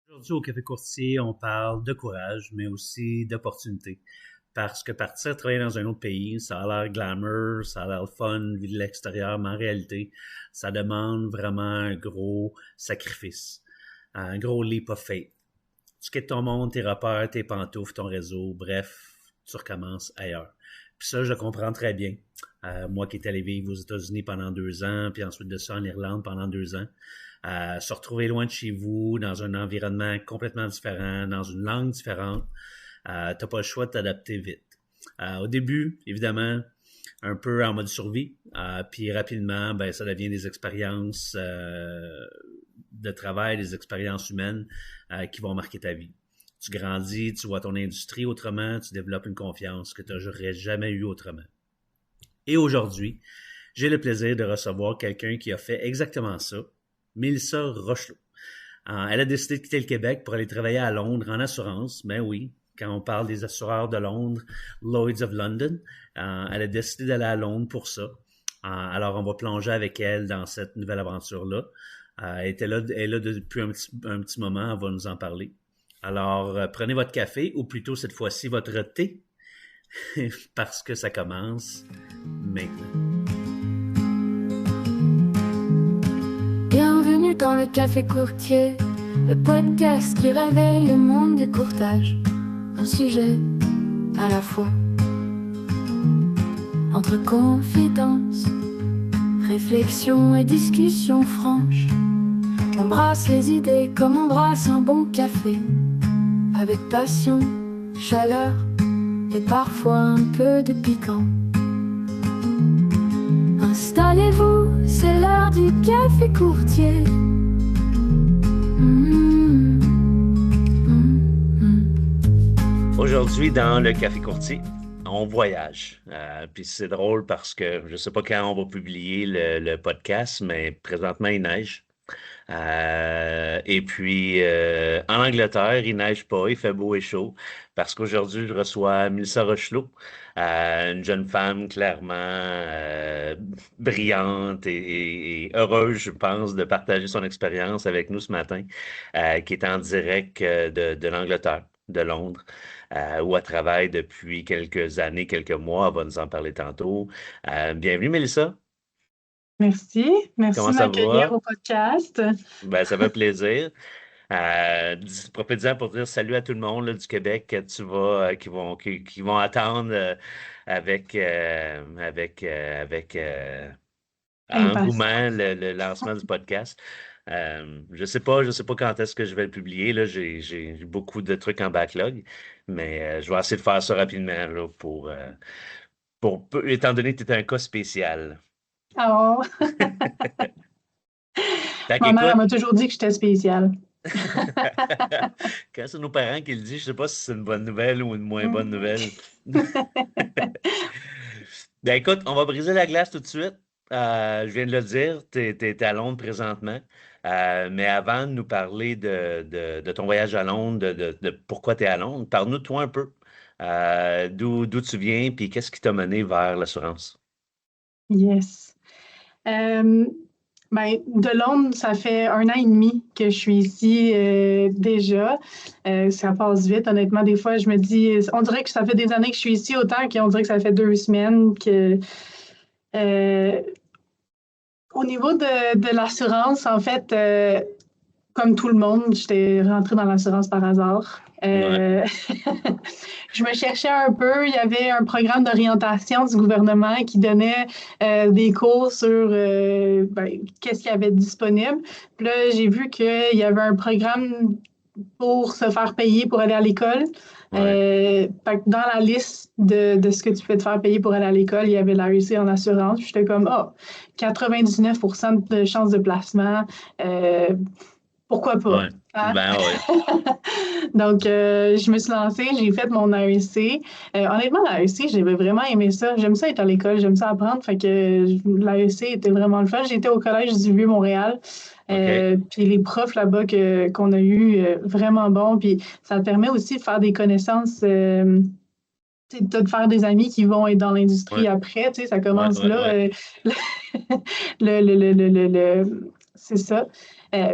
Aujourd'hui, au Café Courtier, on parle de courage, mais aussi d'opportunité. Parce que partir travailler dans un autre pays, ça a l'air glamour, ça a l'air le fun, vu de l'extérieur, mais en réalité, ça demande vraiment un gros sacrifice, un gros leap of faith. Tu quittes ton monde, tes repères, tes pantoufles, ton réseau, bref, tu recommences ailleurs. Puis ça, je le comprends très bien. Moi qui étais allé vivre aux États-Unis pendant 2 ans, puis ensuite de ça en Irlande pendant 2 ans, se retrouver loin de chez vous, dans un environnement complètement différent, dans une langue différente, t'as pas le choix de t'adapter vite. Au début, évidemment, un peu en mode survie, puis rapidement, ben ça devient des expériences de travail, des expériences humaines qui vont marquer ta vie. Tu grandis, tu vois ton industrie autrement, tu développes une confiance que tu n'aurais jamais eue autrement. Et aujourd'hui, j'ai le plaisir de recevoir quelqu'un qui a fait exactement ça, Mélissa Rochelot. Elle a décidé de quitter le Québec pour aller travailler à Londres en assurance. Ben oui, quand on parle des assureurs de Londres, Lloyd's of London, elle a décidé d'aller à Londres pour ça. Alors, on va plonger avec elle dans cette nouvelle aventure-là. Elle est là depuis un petit moment, elle va nous en parler. Alors, prenez votre café, ou plutôt cette fois-ci votre thé, parce que ça commence maintenant. Bienvenue dans le Café Courtier, le podcast qui réveille le monde du courtage. Un sujet à la fois. Entre confidences, réflexion et discussion franche. On brasse les idées comme on brasse un bon café. Avec passion, chaleur et parfois un peu de piquant. Installez-vous, c'est l'heure du Café Courtier. Aujourd'hui, dans le Café Courtier, on voyage. Puis c'est drôle parce que je ne sais pas quand on va publier le podcast, mais présentement, il neige. Et puis, en Angleterre, il neige pas, il fait beau et chaud, parce qu'aujourd'hui, je reçois Mélissa Rochelot, une jeune femme clairement brillante et heureuse, je pense, de partager son expérience avec nous ce matin, qui est en direct de l'Angleterre, de Londres, où elle travaille depuis quelques années, quelques mois. Elle va nous en parler tantôt. Bienvenue, Mélissa. Merci Comment de ça m'accueillir va? au podcast. Ben, ça fait plaisir. Profites-en pour dire salut à tout le monde là, du Québec que tu vas, qui vont attendre avec Impatient. engouement le lancement du podcast. Je sais pas quand est-ce que je vais le publier. Là, j'ai beaucoup de trucs en backlog, mais je vais essayer de faire ça rapidement là, étant donné que tu es un cas spécial. Oh, Fait ma mère elle qu'écoute, m'a toujours dit que j'étais spéciale. quand c'est nos parents qui le disent, je sais pas si c'est une bonne nouvelle ou une moins bonne nouvelle. Ben écoute, on va briser la glace tout de suite. Je viens de le dire, tu es à Londres présentement. Mais avant de nous parler de ton voyage à Londres, de pourquoi tu es à Londres, parle-nous de toi un peu. D'où tu viens, puis qu'est-ce qui t'a mené vers l'assurance? Yes. Ben, de Londres, ça fait 1 an et demi que je suis ici déjà. Ça passe vite, honnêtement. Des fois, je me dis, on dirait que ça fait des années que je suis ici, autant qu'on dirait que ça fait 2 semaines que. euh, Au niveau de l'assurance, en fait, comme tout le monde, j'étais rentrée dans l'assurance par hasard. Ouais, Je me cherchais un peu. Il y avait un programme d'orientation du gouvernement qui donnait des cours sur qu'est-ce qu'il y avait disponible. Puis là, j'ai vu qu'il y avait un programme pour se faire payer pour aller à l'école. ouais, Fait que dans la liste de ce que tu peux te faire payer pour aller à l'école, il y avait l'AEC en assurance. J'étais comme, 99% de chances de placement. Euh, Pourquoi pas? ouais. Hein? Ben ouais. Donc, je me suis lancée, j'ai fait mon AEC. Honnêtement, l'AEC, j'avais vraiment aimé ça. J'aime ça être à l'école, j'aime ça apprendre. Fait que l'AEC était vraiment le fun. J'étais au collège du Vieux-Montréal. OK. Puis les profs là-bas qu'on a eu, vraiment bons. Puis ça te permet aussi de faire des connaissances, de faire des amis qui vont être dans l'industrie Ouais, après. Tu sais, ça ouais, commence ouais, là. ouais. C'est ça.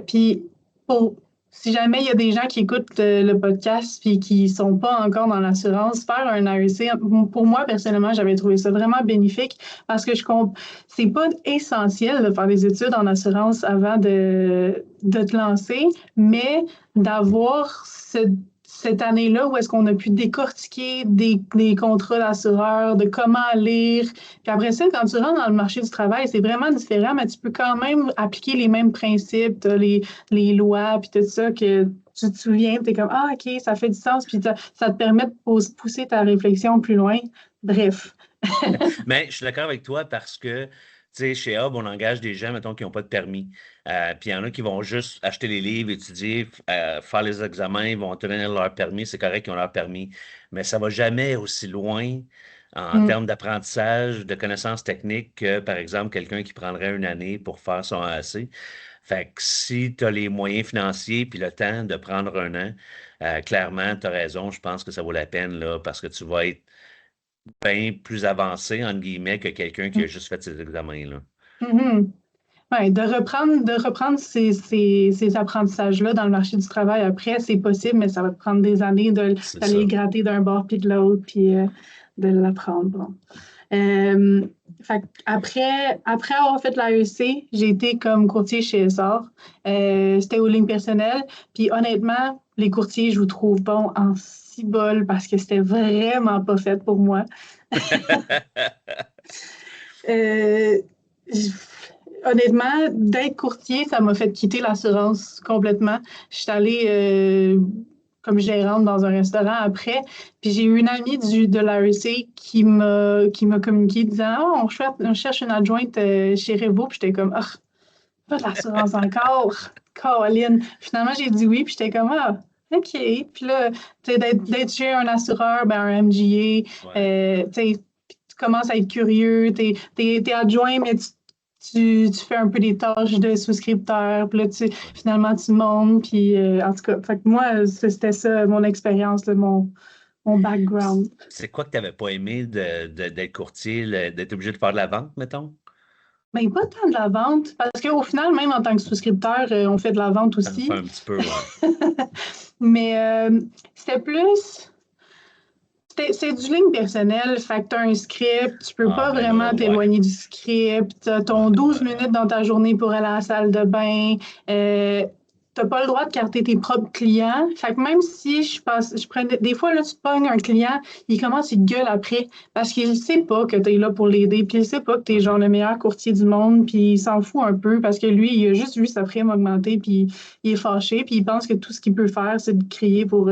Puis pour si jamais il y a des gens qui écoutent le podcast et qui sont pas encore dans l'assurance, faire un AEC, pour moi, personnellement, j'avais trouvé ça vraiment bénéfique parce que c'est pas essentiel de faire des études en assurance avant de te lancer, mais d'avoir cette année-là où est-ce qu'on a pu décortiquer des contrats d'assureurs, de comment lire. Puis après ça, quand tu rentres dans le marché du travail, c'est vraiment différent, mais tu peux quand même appliquer les mêmes principes, t'as les lois, puis tout ça, que tu te souviens, tu es comme, ah, OK, ça fait du sens, puis ça te permet de pousser ta réflexion plus loin. Bref. Mais je suis d'accord avec toi parce que, tu sais, chez Hub, on engage des gens, mettons, qui n'ont pas de permis. Puis il y en a qui vont juste acheter les livres, étudier, faire les examens, ils vont obtenir leur permis. C'est correct qu'ils ont leur permis. Mais ça ne va jamais aussi loin en termes d'apprentissage, de connaissances techniques que, par exemple, quelqu'un qui prendrait une année pour faire son AAC. Fait que si tu as les moyens financiers puis le temps de prendre un an, clairement, tu as raison. Je pense que ça vaut la peine là, parce que tu vas être bien plus avancé, entre guillemets, que quelqu'un qui a juste fait ses examens-là. Mm-hmm. Ouais, de reprendre ces apprentissages-là dans le marché du travail après, c'est possible, mais ça va te prendre des années d'aller le gratter d'un bord puis de l'autre, puis de l'apprendre. Bon. Après avoir fait l'AEC, j'ai été comme courtier chez Essor. C'était aux lignes personnelles. Puis honnêtement, les courtiers, je vous trouve bons en cibole parce que c'était vraiment pas fait pour moi. Honnêtement, d'être courtier, ça m'a fait quitter l'assurance complètement. Je suis allée comme gérante dans un restaurant après, puis j'ai eu une amie de l'AEC qui m'a communiqué disant « Oh, on cherche une adjointe chez Revo », puis j'étais comme « Ah, pas de l'assurance encore, Caroline ». Finalement, j'ai dit oui, puis j'étais comme « Ah, OK ». Puis là, tu sais, d'être chez un assureur, ben, un MGA, tu sais, tu commences à être curieux, t'es adjoint, mais tu fais un peu des tâches de souscripteur, puis là, finalement, tu montes, puis en tout cas, fait que moi, c'était ça, mon expérience, mon background. C'est quoi que tu n'avais pas aimé d'être courtier, d'être obligé de faire de la vente, mettons? Mais pas tant de la vente, parce qu'au final, même en tant que souscripteur, on fait de la vente aussi. Ça fait un petit peu, ouais. Mais c'était plus... C'est du ligne personnelle, fait que tu as un script, tu peux pas vraiment t'éloigner du script, tu as ton 12 minutes dans ta journée pour aller à la salle de bain, tu n'as pas le droit de carter tes propres clients. Fait que même si je prenais, des fois, là, tu pognes un client, il commence, il gueule après, parce qu'il sait pas que tu es là pour l'aider, puis il sait pas que tu es genre le meilleur courtier du monde, puis il s'en fout un peu, parce que lui, il a juste vu sa prime augmenter, puis il est fâché, puis il pense que tout ce qu'il peut faire, c'est de crier pour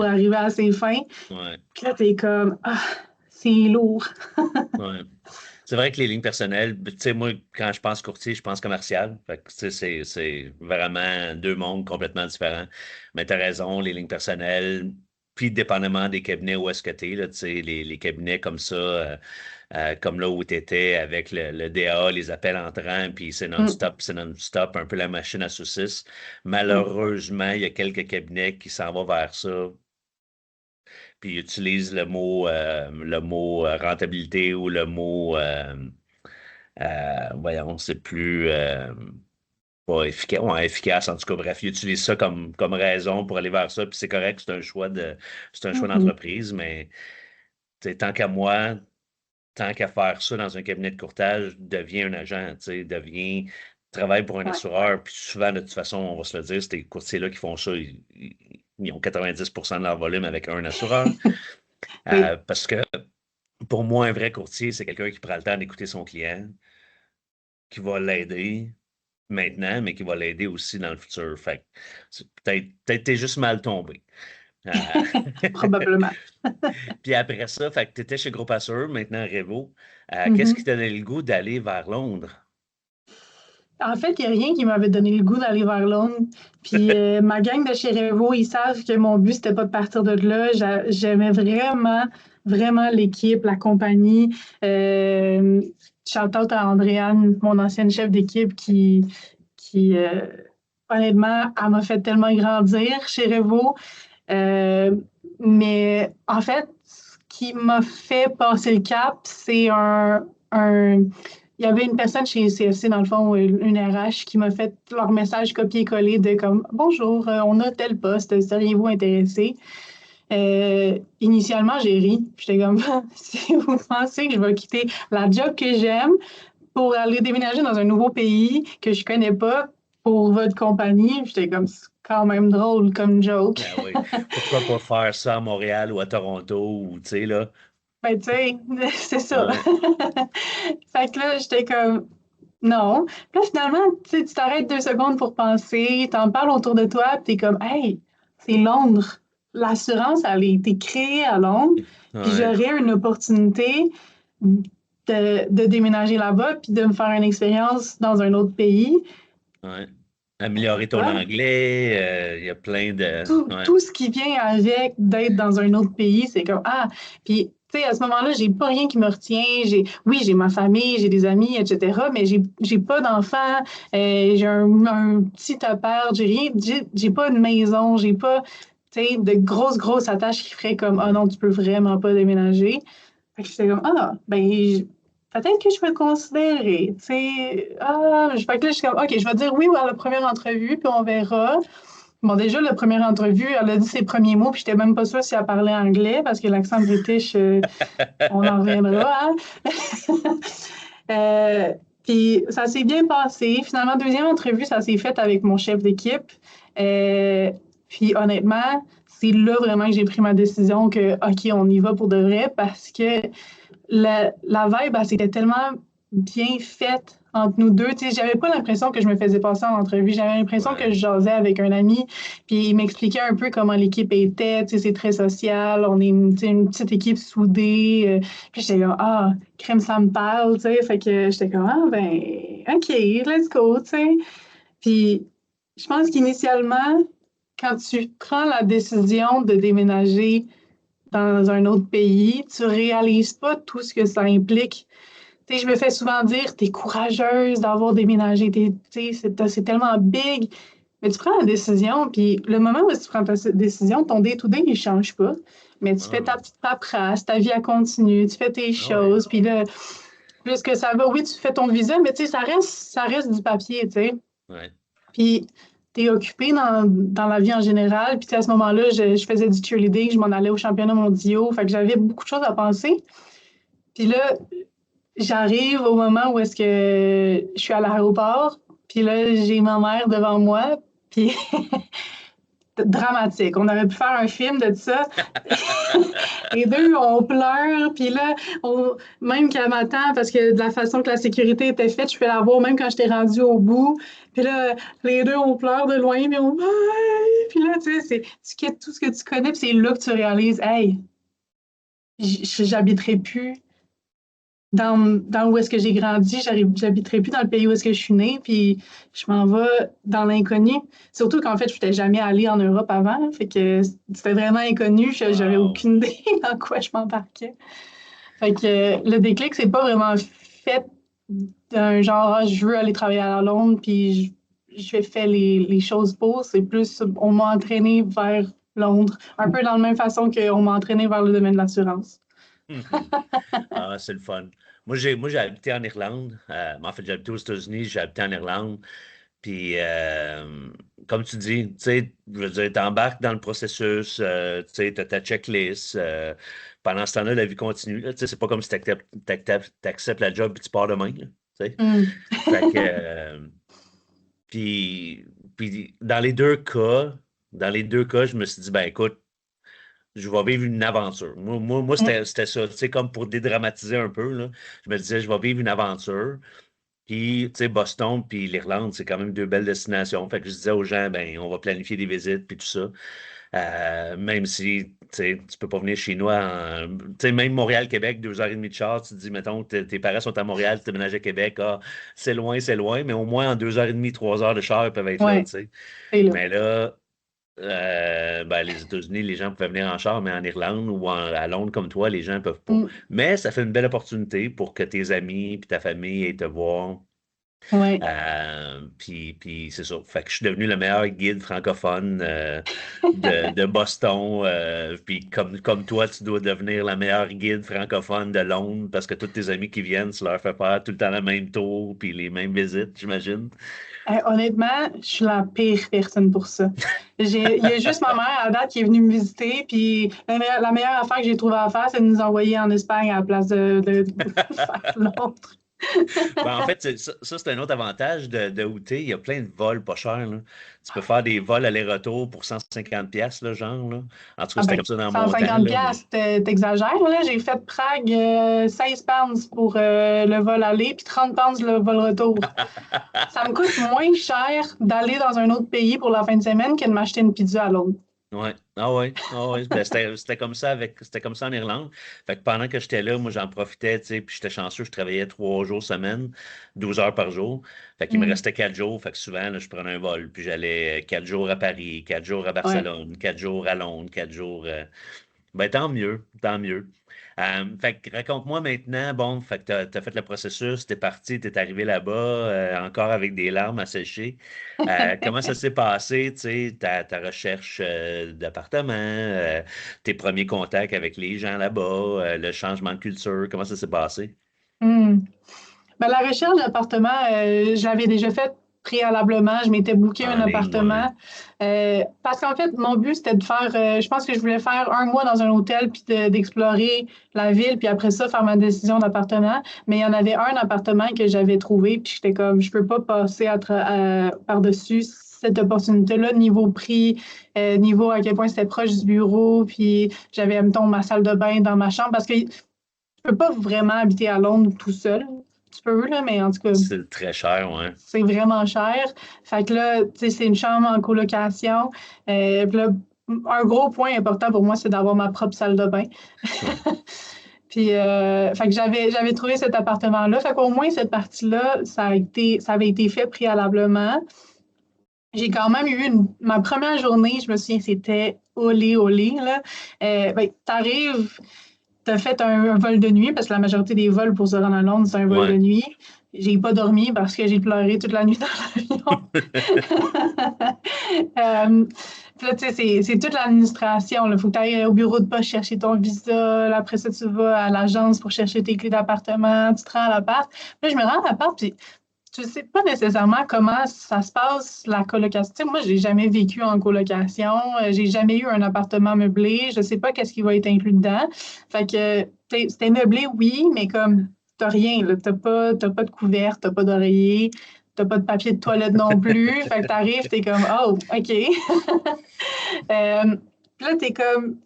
arriver à ses fins. Ouais. Puis là, t'es comme, ah, c'est lourd. Ouais. C'est vrai que les lignes personnelles, tu sais, moi, quand je pense courtier, je pense commercial. Fait que, tu sais, c'est vraiment deux mondes complètement différents. Mais tu as raison, les lignes personnelles, puis dépendamment des cabinets où est-ce que tu es, là, tu sais, les cabinets comme ça, comme là où tu étais avec le DA, les appels entrants, puis c'est non-stop, un peu la machine à saucisses. Malheureusement, il y a quelques cabinets qui s'en vont vers ça, puis utilisent le mot rentabilité ou le mot, voyons, c'est plus pas efficace, ouais, efficace, en tout cas, bref, ils utilisent ça comme raison pour aller vers ça, puis c'est correct, c'est un choix d'entreprise, mais tant qu'à moi, tant qu'à faire ça dans un cabinet de courtage, deviens un agent, travaille pour un assureur, puis souvent, de toute façon, on va se le dire, ces courtiers-là qui font ça, ils ont 90% de leur volume avec un assureur. Parce que pour moi, un vrai courtier, c'est quelqu'un qui prend le temps d'écouter son client, qui va l'aider maintenant, mais qui va l'aider aussi dans le futur. Fait peut-être t'es juste mal tombé. Probablement. Puis après ça, fait que tu étais chez Groupe Assure, maintenant Revo. Qu'est-ce qui t'a donné le goût d'aller vers Londres? En fait, il n'y a rien qui m'avait donné le goût d'aller vers Londres. Puis ma gang de chez Revo, ils savent que mon but, c'était pas de partir de là. J'aimais vraiment, vraiment l'équipe, la compagnie. Shout-out à Andréane, mon ancienne chef d'équipe, qui honnêtement, elle m'a fait tellement grandir chez Revo. Mais en fait, ce qui m'a fait passer le cap, c'est il y avait une personne chez CFC, dans le fond, une RH, qui m'a fait leur message copier-coller de comme Bonjour, on a tel poste, seriez-vous intéressé? Initialement, j'ai ri. J'étais comme Si vous pensez que je vais quitter la job que j'aime pour aller déménager dans un nouveau pays que je connais pas pour votre compagnie, j'étais comme c'est quand même drôle comme joke. Ah oui. Pourquoi pas faire ça à Montréal ou à Toronto ou, tu sais, là? Ben, tu sais, c'est ça. Ouais, Fait que là, j'étais comme non. Puis là, finalement, tu sais, tu t'arrêtes 2 secondes pour penser, t'en parles autour de toi, puis t'es comme, hey, c'est Londres. L'assurance, elle a été créée à Londres, puis ouais, j'aurais une opportunité de déménager là-bas, puis de me faire une expérience dans un autre pays. ouais. Améliorer ton Ouais. anglais, il y a plein de... Tout, Ouais, tout ce qui vient avec d'être dans un autre pays, c'est comme, ah, puis, tu sais, à ce moment-là, j'ai pas rien qui me retient. Oui, j'ai ma famille, j'ai des amis, etc., mais j'ai pas d'enfants, j'ai un petit appart, j'ai rien, j'ai pas de maison, j'ai pas, tu sais, de grosses attaches qui feraient comme, ah non, tu peux vraiment pas déménager. Fait que j'étais comme, ah, ben, peut-être que je vais le considérer, tu sais. Ah, fait que là, je suis comme, OK, je vais dire oui à la première entrevue, puis on verra. Bon, déjà, la première entrevue, elle a dit ses premiers mots, puis j'étais même pas sûre si elle parlait anglais, parce que l'accent british, on en reviendra, hein? Euh, puis ça s'est bien passé. Finalement, deuxième entrevue, ça s'est fait avec mon chef d'équipe. Euh, puis honnêtement, c'est là vraiment que j'ai pris ma décision que, OK, on y va pour de vrai, parce que la vibe, elle, c'était tellement bien faite entre nous deux. Tu sais, j'avais pas l'impression que je me faisais passer en entrevue. J'avais l'impression que ouais. je jasais avec un ami, puis il m'expliquait un peu comment l'équipe était. Tu sais, c'est très social. On est tu sais, une petite équipe soudée. Puis j'étais comme, ah, crème, ça me parle. Tu sais, fait que j'étais comme, ah, ben, OK, let's go. Tu sais. Puis je pense qu'initialement, quand tu prends la décision de déménager dans un autre pays, tu réalises pas tout ce que ça implique. Tu sais, je me fais souvent dire, t'es courageuse d'avoir déménagé, tu sais, c'est tellement big. Mais tu prends la décision, puis le moment où tu prends ta décision, ton day-to-day, il change pas. Mais tu fais Ah, ta petite paperasse, ta vie, elle continue, tu fais tes ah ouais, choses, puis là, plus que ça va, oui, tu fais ton visa, mais tu sais, ça reste du papier, tu sais. ouais. Puis, tu es occupé dans la vie en général. Puis, tu sais, à ce moment-là, je faisais du cheerleading, je m'en allais aux championnats mondiaux. Fait que j'avais beaucoup de choses à penser. Puis là, j'arrive au moment où est-ce que je suis à l'aéroport. Puis là, j'ai ma mère devant moi. Puis, dramatique. On aurait pu faire un film de ça. Les deux, on pleure, puis là, même qu'elle m'attend, parce que de la façon que la sécurité était faite, je peux la voir même quand j'étais rendue au bout. Puis là, les deux, on pleure de loin, puis on... Puis là, tu sais, tu quittes tout ce que tu connais, puis c'est là que tu réalises, hey, j'habiterai plus dans où est-ce que j'ai grandi, j'habiterai plus dans le pays où est-ce que je suis née, puis je m'en vais dans l'inconnu. Surtout qu'en fait, je n'étais jamais allée en Europe avant, fait que c'était vraiment inconnu, j'avais Wow. aucune idée dans quoi je m'embarquais. Fait que le déclic, c'est pas vraiment fait d'un genre, ah, je veux aller travailler à Londres, puis je vais faire les choses pour. C'est plus, on m'a entraîné vers Londres, un peu dans la même façon qu'on m'a entraîné vers le domaine de l'assurance. Mhm. Ah, c'est le fun. Moi, j'ai habité en Irlande. Mais en fait, j'ai habité aux États-Unis, j'ai habité en Irlande. Puis, comme tu dis, tu sais, je veux dire, t'embarques dans le processus, tu sais, t'as ta checklist. Pendant ce temps-là, la vie continue. Là, tu sais, c'est pas comme si t'acceptes la job et tu pars demain. Là, tu sais. Mm. Fait que, puis, puis dans les deux cas, je me suis dit, ben écoute, je vais vivre une aventure. Moi Mm. c'était ça. Tu sais, comme pour dédramatiser un peu, là, je me disais, je vais vivre une aventure. Puis, tu sais, Boston puis l'Irlande, c'est quand même deux belles destinations. Fait que je disais aux gens, ben, on va planifier des visites puis tout ça. Même si, tu sais, tu peux pas venir chez nous tu sais, même Montréal-Québec, 2 heures et demie de char, tu te dis, mettons, tes parents sont à Montréal, tu déménages à Québec, ah, c'est loin, mais au moins en 2 heures et demie, 3 heures de char, ils peuvent être là, Ouais, tu sais. c'est là. Mais là, ben, les États-Unis, les gens peuvent venir en char, mais en Irlande ou à Londres comme toi, les gens ne peuvent pas. Mm. Mais ça fait une belle opportunité pour que tes amis et ta famille aient te voir Ouais. Puis c'est ça. Fait que je suis devenu le meilleur guide francophone de Boston. Puis comme toi, tu dois devenir la meilleure guide francophone de Londres parce que tous tes amis qui viennent, tu leur fais faire tout le temps le même tour puis les mêmes visites, j'imagine. Honnêtement, je suis la pire personne pour ça. Il y a juste ma mère à date qui est venue me visiter, puis la meilleure affaire que j'ai trouvé à faire, c'est de nous envoyer en Espagne à la place de faire l'autre. Ben, en fait, c'est un autre avantage de où t'es. Il y a plein de vols pas chers, là. Tu peux faire des vols aller-retour pour 150 pièces là, genre, là. En tout cas, Ah c'était ben, comme ça dans mon temps, 150 là, mais... piastres, t'exagères, là. J'ai fait Prague 16 pounds pour le vol aller, puis 30 pounds le vol retour. Ça me coûte moins cher d'aller dans un autre pays pour la fin de semaine que de m'acheter une pizza à Londres. Ouais. Ah ouais. Ah ouais. Ben, c'était comme ça en Irlande. Fait que pendant que j'étais là, moi j'en profitais, tu sais, puis j'étais chanceux, je travaillais 3 jours semaine, 12 heures par jour. Fait qu'il me Mm. restait 4 jours. Fait que souvent, là, je prenais un vol. Puis j'allais 4 jours à Paris, 4 jours à Ouais. Barcelone, 4 jours à Londres, 4 jours. Ben tant mieux, tant mieux. Fait que raconte-moi maintenant, bon, fait que t'as fait le processus, t'es parti, t'es arrivé là-bas, encore avec des larmes à sécher. Comment ça s'est passé, tu sais, ta recherche d'appartement, tes premiers contacts avec les gens là-bas, le changement de culture, comment ça s'est passé? Mm. Ben, la recherche d'appartement, je l'avais déjà faite préalablement. Je m'étais booké un En ligne, ouais. appartement. Parce qu'en fait, mon but, c'était de faire, je pense que je voulais faire un mois dans un hôtel, puis d'explorer la ville, puis après ça, faire ma décision d'appartement. Mais il y en avait un appartement que j'avais trouvé, puis j'étais comme, je peux pas passer par-dessus cette opportunité-là, niveau prix, niveau à quel point c'était proche du bureau, puis j'avais, mettons, ma salle de bain dans ma chambre, parce que tu peux pas vraiment habiter à Londres tout seul. Tu peux, là, mais en tout cas, C'est très cher, ouais. c'est vraiment cher. Fait que là, tu sais, c'est une chambre en colocation. Puis là, un gros point important pour moi, c'est d'avoir ma propre salle de bain. Ouais. Puis, fait que j'avais trouvé cet appartement-là. Fait qu'au moins, cette partie-là, ça avait été fait préalablement. J'ai quand même eu ma première journée, je me souviens, c'était olé, olé, là. Ben, t'arrives, t'as fait un vol de nuit, parce que la majorité des vols pour se rendre à Londres, c'est un vol de Ouais. nuit. J'ai pas dormi parce que j'ai pleuré toute la nuit dans l'avion. Puis là, tu sais, c'est toute l'administration. Il faut que tu ailles au bureau de poste chercher ton visa. Là, après ça, tu vas à l'agence pour chercher tes clés d'appartement. Tu te rends à l'appart. Là, je me rends à l'appart, puis tu sais pas nécessairement comment ça se passe, la colocation. Tu sais, moi, j'ai jamais vécu en colocation. J'ai jamais eu un appartement meublé. Je sais pas qu'est-ce qui va être inclus dedans. Fait que, tu sais, c'était meublé, oui, mais comme t'as rien, là. T'as pas de couvert, t'as pas d'oreiller, t'as pas de papier de toilette non plus. Fait que t'arrives, t'es comme, oh, OK. Puis là, t'es comme,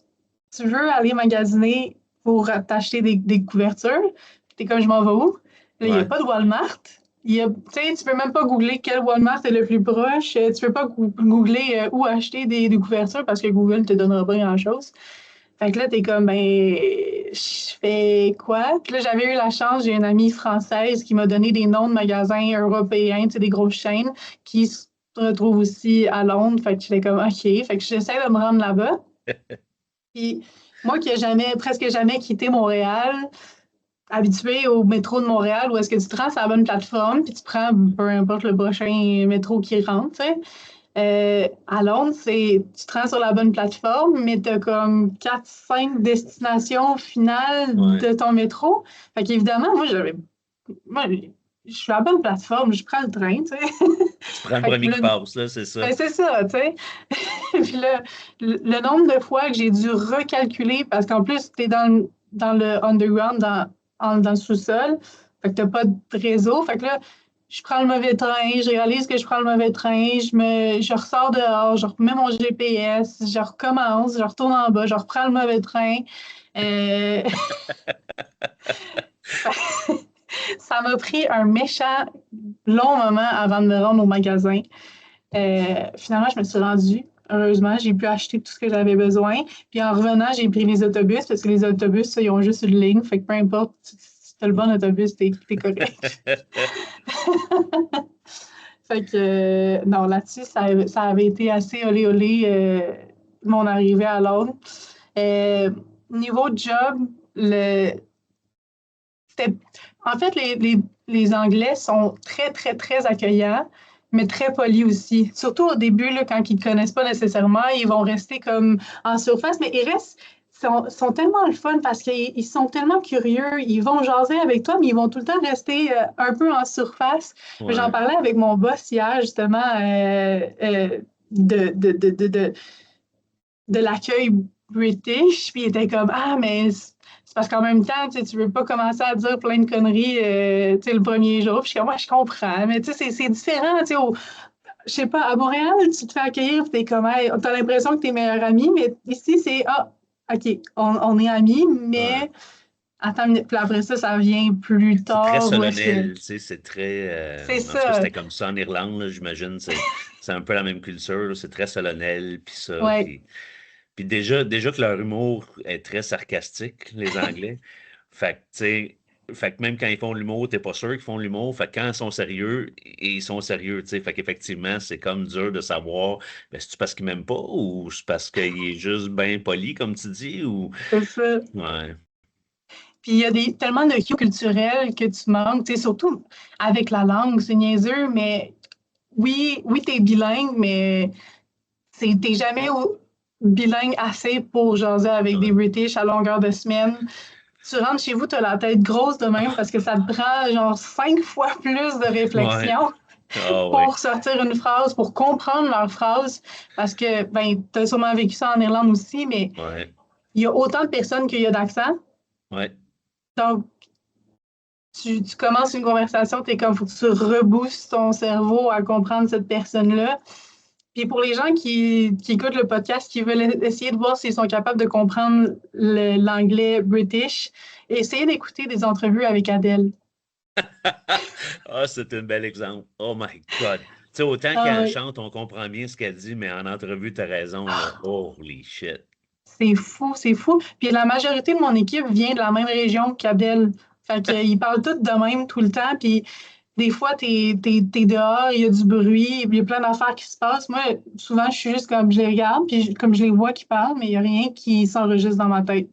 tu veux aller magasiner pour t'acheter des couvertures. Puis t'es comme, je m'en vais où? Là, il n'y a Ouais. pas de Walmart. Tu sais, tu peux même pas googler quel Walmart est le plus proche. Tu peux pas googler où acheter des couvertures parce que Google ne te donnera pas grand-chose. Fait que là, t'es comme, ben, je fais quoi? Puis là, j'avais eu la chance, j'ai une amie française qui m'a donné des noms de magasins européens, tu sais, des grosses chaînes qui se retrouvent aussi à Londres. Fait que j'étais comme, OK. Fait que j'essaie de me rendre là-bas. Puis moi qui n'ai presque jamais quitté Montréal, habitué au métro de Montréal, où est-ce que tu te rends sur la bonne plateforme, puis tu prends peu importe le prochain métro qui rentre, tu sais. À Londres, tu te rends sur la bonne plateforme, mais tu as comme 4-5 destinations finales Ouais. de ton métro. Fait qu'évidemment, moi, je suis à la bonne plateforme, je prends le train, tu sais. Tu prends le Fait que premier là, qui passe, là, c'est ça. ben, c'est ça, tu sais. Puis là, le nombre de fois que j'ai dû recalculer, parce qu'en plus, tu es dans le underground, dans le sous-sol, fait que tu n'as pas de réseau. Fait que là, je prends le mauvais train, je réalise que je prends le mauvais train, je ressors dehors, je remets mon GPS, je recommence, je retourne en bas, je reprends le mauvais train. Euh, Ça m'a pris un méchant long moment avant de me rendre au magasin. Finalement, je me suis rendue. Heureusement, j'ai pu acheter tout ce que j'avais besoin. Puis en revenant, j'ai pris les autobus parce que les autobus, ça, ils ont juste une ligne. Fait que peu importe, si tu as le bon autobus, t'es correct. Fait que non, là-dessus, ça avait été assez olé olé mon arrivée à Londres. Niveau job, c'était en fait, les Anglais sont très, très, très accueillants, mais très polis aussi. Surtout au début, là, quand ils ne te connaissent pas nécessairement, ils vont rester comme en surface, mais ils restent, sont tellement le fun parce qu'ils sont tellement curieux. Ils vont jaser avec toi, mais ils vont tout le temps rester un peu en surface. J'en Ouais. parlais avec mon boss hier, justement, de, de, de, de, de, de l'accueil british, puis il était comme «Ah, mais c'est parce qu'en même temps, tu veux pas commencer à dire plein de conneries le premier jour. » Puis je suis comme «Ouais, je comprends, mais c'est différent. Je sais pas, à Montréal, tu te fais accueillir, puis t'es comme hey, t'as l'impression que t'es meilleur ami, mais ici, c'est «Ah, OK, on est amis, Ouais. mais attends une minute. » Puis après ça, ça vient plus C'est très tard, où est-ce que. solennel, tu sais, c'est très... C'est en tout cas, ça. c'était comme ça en Irlande, là, j'imagine. C'est un peu la même culture, là, c'est très solennel, puis ça. Ouais. Puis déjà que leur humour est très sarcastique, les Anglais. Fait que, tu sais, fait que même quand ils font de l'humour, t'es pas sûr qu'ils font de l'humour. Fait que quand ils sont sérieux, ils sont sérieux, tu sais. Fait qu'effectivement, c'est comme dur de savoir, ben, c'est-tu parce qu'ils m'aiment pas ou c'est parce qu'il est juste bien poli, comme tu dis, ou... C'est ça. Ouais, Puis il y a tellement de cues culturels que tu manques, surtout avec la langue, c'est niaiseux, mais oui, t'es bilingue, mais t'es jamais bilingue assez pour jaser avec des ouais. British à longueur de semaine. Tu rentres chez vous, tu as la tête grosse de même parce que ça te prend genre 5 fois plus de Ouais. réflexion Ah ouais. pour sortir une phrase, pour comprendre leur phrase. Parce que, ben, tu as sûrement vécu ça en Irlande aussi, mais Ouais. il y a autant de personnes qu'il y a d'accents. Ouais. Donc, tu commences une conversation, tu es comme, faut que tu reboostes ton cerveau à comprendre cette personne-là. Puis pour les gens qui écoutent le podcast, qui veulent essayer de voir s'ils sont capables de comprendre l'anglais british, essayez d'écouter des entrevues avec Adele. Ah, c'est un bel exemple. Oh my God. Tu sais, autant Ah qu'elle oui, chante, on comprend bien ce qu'elle dit, mais en entrevue, t'as raison, là. Holy shit. c'est fou, c'est fou. Puis la majorité de mon équipe vient de la même région qu'Adèle. Fait qu'ils parlent tous de même tout le temps. Puis des fois, t'es dehors, il y a du bruit, il y a plein d'affaires qui se passent. Moi, souvent, je suis juste comme je les regarde, puis comme je les vois qui parlent, mais il n'y a rien qui s'enregistre dans ma tête.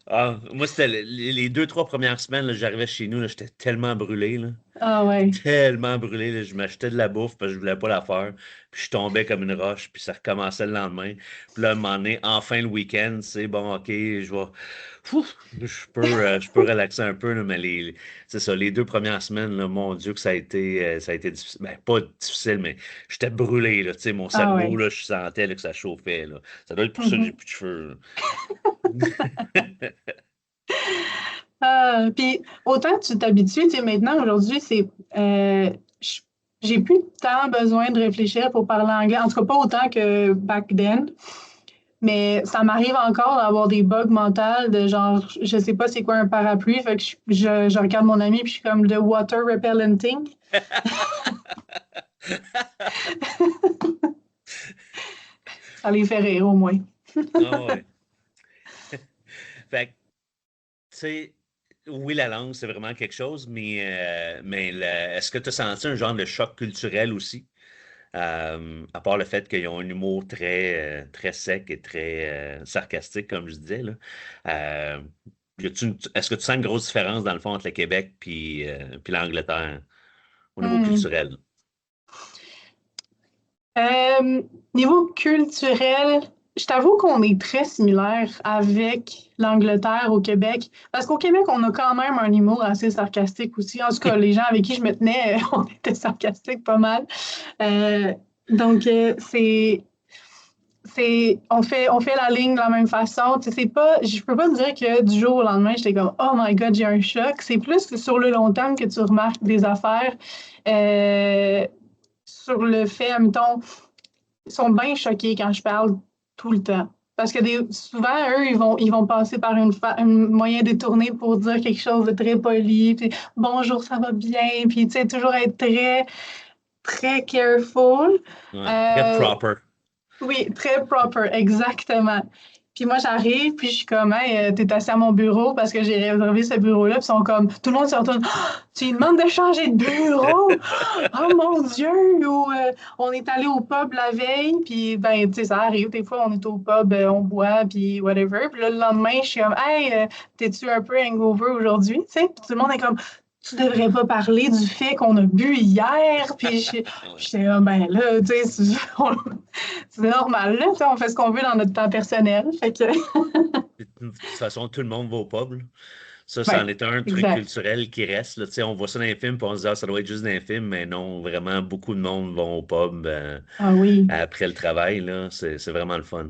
Ah, moi, c'était les 2, 3 premières semaines, là, j'arrivais chez nous, là, j'étais tellement brûlé, là. Ah ouais. Tellement brûlé, là, je m'achetais de la bouffe parce que je voulais pas la faire. Puis je tombais comme une roche, puis ça recommençait le lendemain. Puis là, à un moment donné, enfin le week-end, c'est bon, ok, je vais. Ouf, je peux relaxer un peu, là, mais c'est ça, les 2 premières semaines, là, mon Dieu, que ça a été difficile. Ben, pas difficile, mais j'étais brûlé, là, tu sais, mon Ah cerveau, ouais. là, je sentais là, que ça chauffait, là. Ça doit être pour ça que j'ai Mhm. plus de cheveux. Puis autant que tu t'habitues, maintenant, aujourd'hui, je- j'ai plus tant besoin de réfléchir pour parler anglais, en tout cas pas autant que back then, mais ça m'arrive encore d'avoir des bugs mentaux de genre, je sais pas c'est quoi un parapluie, fait que je regarde mon ami puis je suis comme the water repellenting. Ça les fait rire au moins. Ah ouais. Fait que, tu sais, oui, la langue, c'est vraiment quelque chose, mais est-ce que tu as senti un genre de choc culturel aussi? À part le fait qu'ils ont un humour très sec et très sarcastique, comme je disais, là. Euh, est-ce que tu sens une grosse différence, dans le fond, entre le Québec puis l'Angleterre au niveau Hmm. culturel? Niveau culturel, je t'avoue qu'on est très similaire avec l'Angleterre au Québec, parce qu'au Québec, on a quand même un humour assez sarcastique aussi. En tout cas, les gens avec qui je me tenais, on était sarcastiques pas mal. Euh, donc, on fait la ligne de la même façon. Tu sais, je peux pas te dire que du jour au lendemain, j'étais comme, oh my God, j'ai un choc. C'est plus que sur le long terme que tu remarques des affaires. Euh, sur le fait, admettons, ils sont bien choqués quand je parle tout le temps. Parce que souvent, eux, ils vont passer par un moyen détourné pour dire quelque chose de très poli, puis bonjour, ça va bien, puis tu sais, toujours être très, très careful. Ouais, très Euh, proper. oui, très proper, exactement. Puis moi, j'arrive, puis je suis comme, hey, t'es assis à mon bureau parce que j'ai réservé ce bureau-là. Puis ils sont comme, tout le monde se retourne, ah, tu lui demandes de changer de bureau? Oh mon Dieu! Ou on est allé au pub la veille, puis ben, tu sais, ça arrive. Des fois, on est au pub, on boit, puis whatever. Puis là, le lendemain, je suis comme, hey, t'es-tu un peu hangover aujourd'hui? Tu sais, puis tout le monde est comme, tu devrais pas parler du fait qu'on a bu hier. Puis j'étais comme, ben là, tu sais, c'est normal, là, tu sais, on fait ce qu'on veut dans notre temps personnel. Fait que, De toute façon, tout le monde va au pub, là. Ça en ouais, est un truc exact. culturel qui reste, là. Tu sais, on voit ça dans les films, puis on se dit, ah, ça doit être juste dans les films, mais non, vraiment, beaucoup de monde vont au pub Ah oui. après le travail, là. C'est vraiment le fun.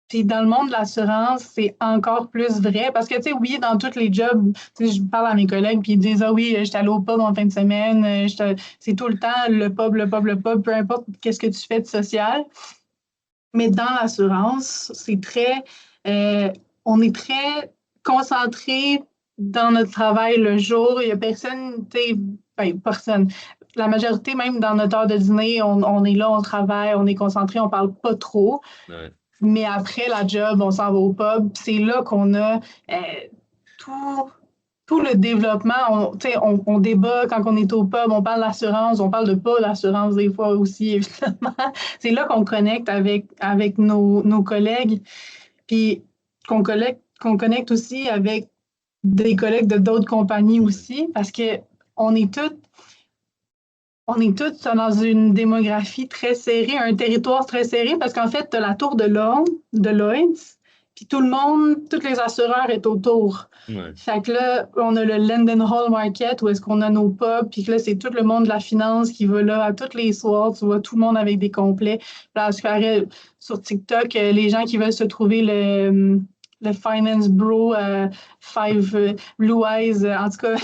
Puis dans le monde de l'assurance, c'est encore plus vrai parce que, tu sais, oui, dans tous les jobs, tu sais, je parle à mes collègues puis ils disent, ah oui, j'étais allé au pub en fin de semaine, c'est tout le temps le pub, le pub, le pub, peu importe qu'est-ce que tu fais de social. Mais dans l'assurance, on est très concentré dans notre travail le jour. Il n'y a personne, tu sais, ben, personne. La majorité, même dans notre heure de dîner, on est là, on travaille, on est concentré, on parle pas trop. Ouais. Mais après la job, on s'en va au pub. C'est là qu'on a tout, tout le développement. On débat quand on est au pub, on parle d'assurance, on parle de pas d'assurance des fois aussi, évidemment. C'est là qu'on connecte avec nos collègues, puis qu'on connecte aussi avec des collègues de d'autres compagnies Ouais. aussi, parce que on est tous on est tous dans une démographie très serrée, un territoire très serré, parce qu'en fait, tu as la tour de Lloyd's, puis tout le monde, tous les assureurs est autour. Ouais. Fait que là, on a le London Hall Market, où est-ce qu'on a nos pubs, puis que là, c'est tout le monde de la finance qui va là à tous les soirs. Tu vois tout le monde avec des complets. Là, je ferais sur TikTok, les gens qui veulent se trouver le Finance Bro, Five Blue Eyes, en tout cas,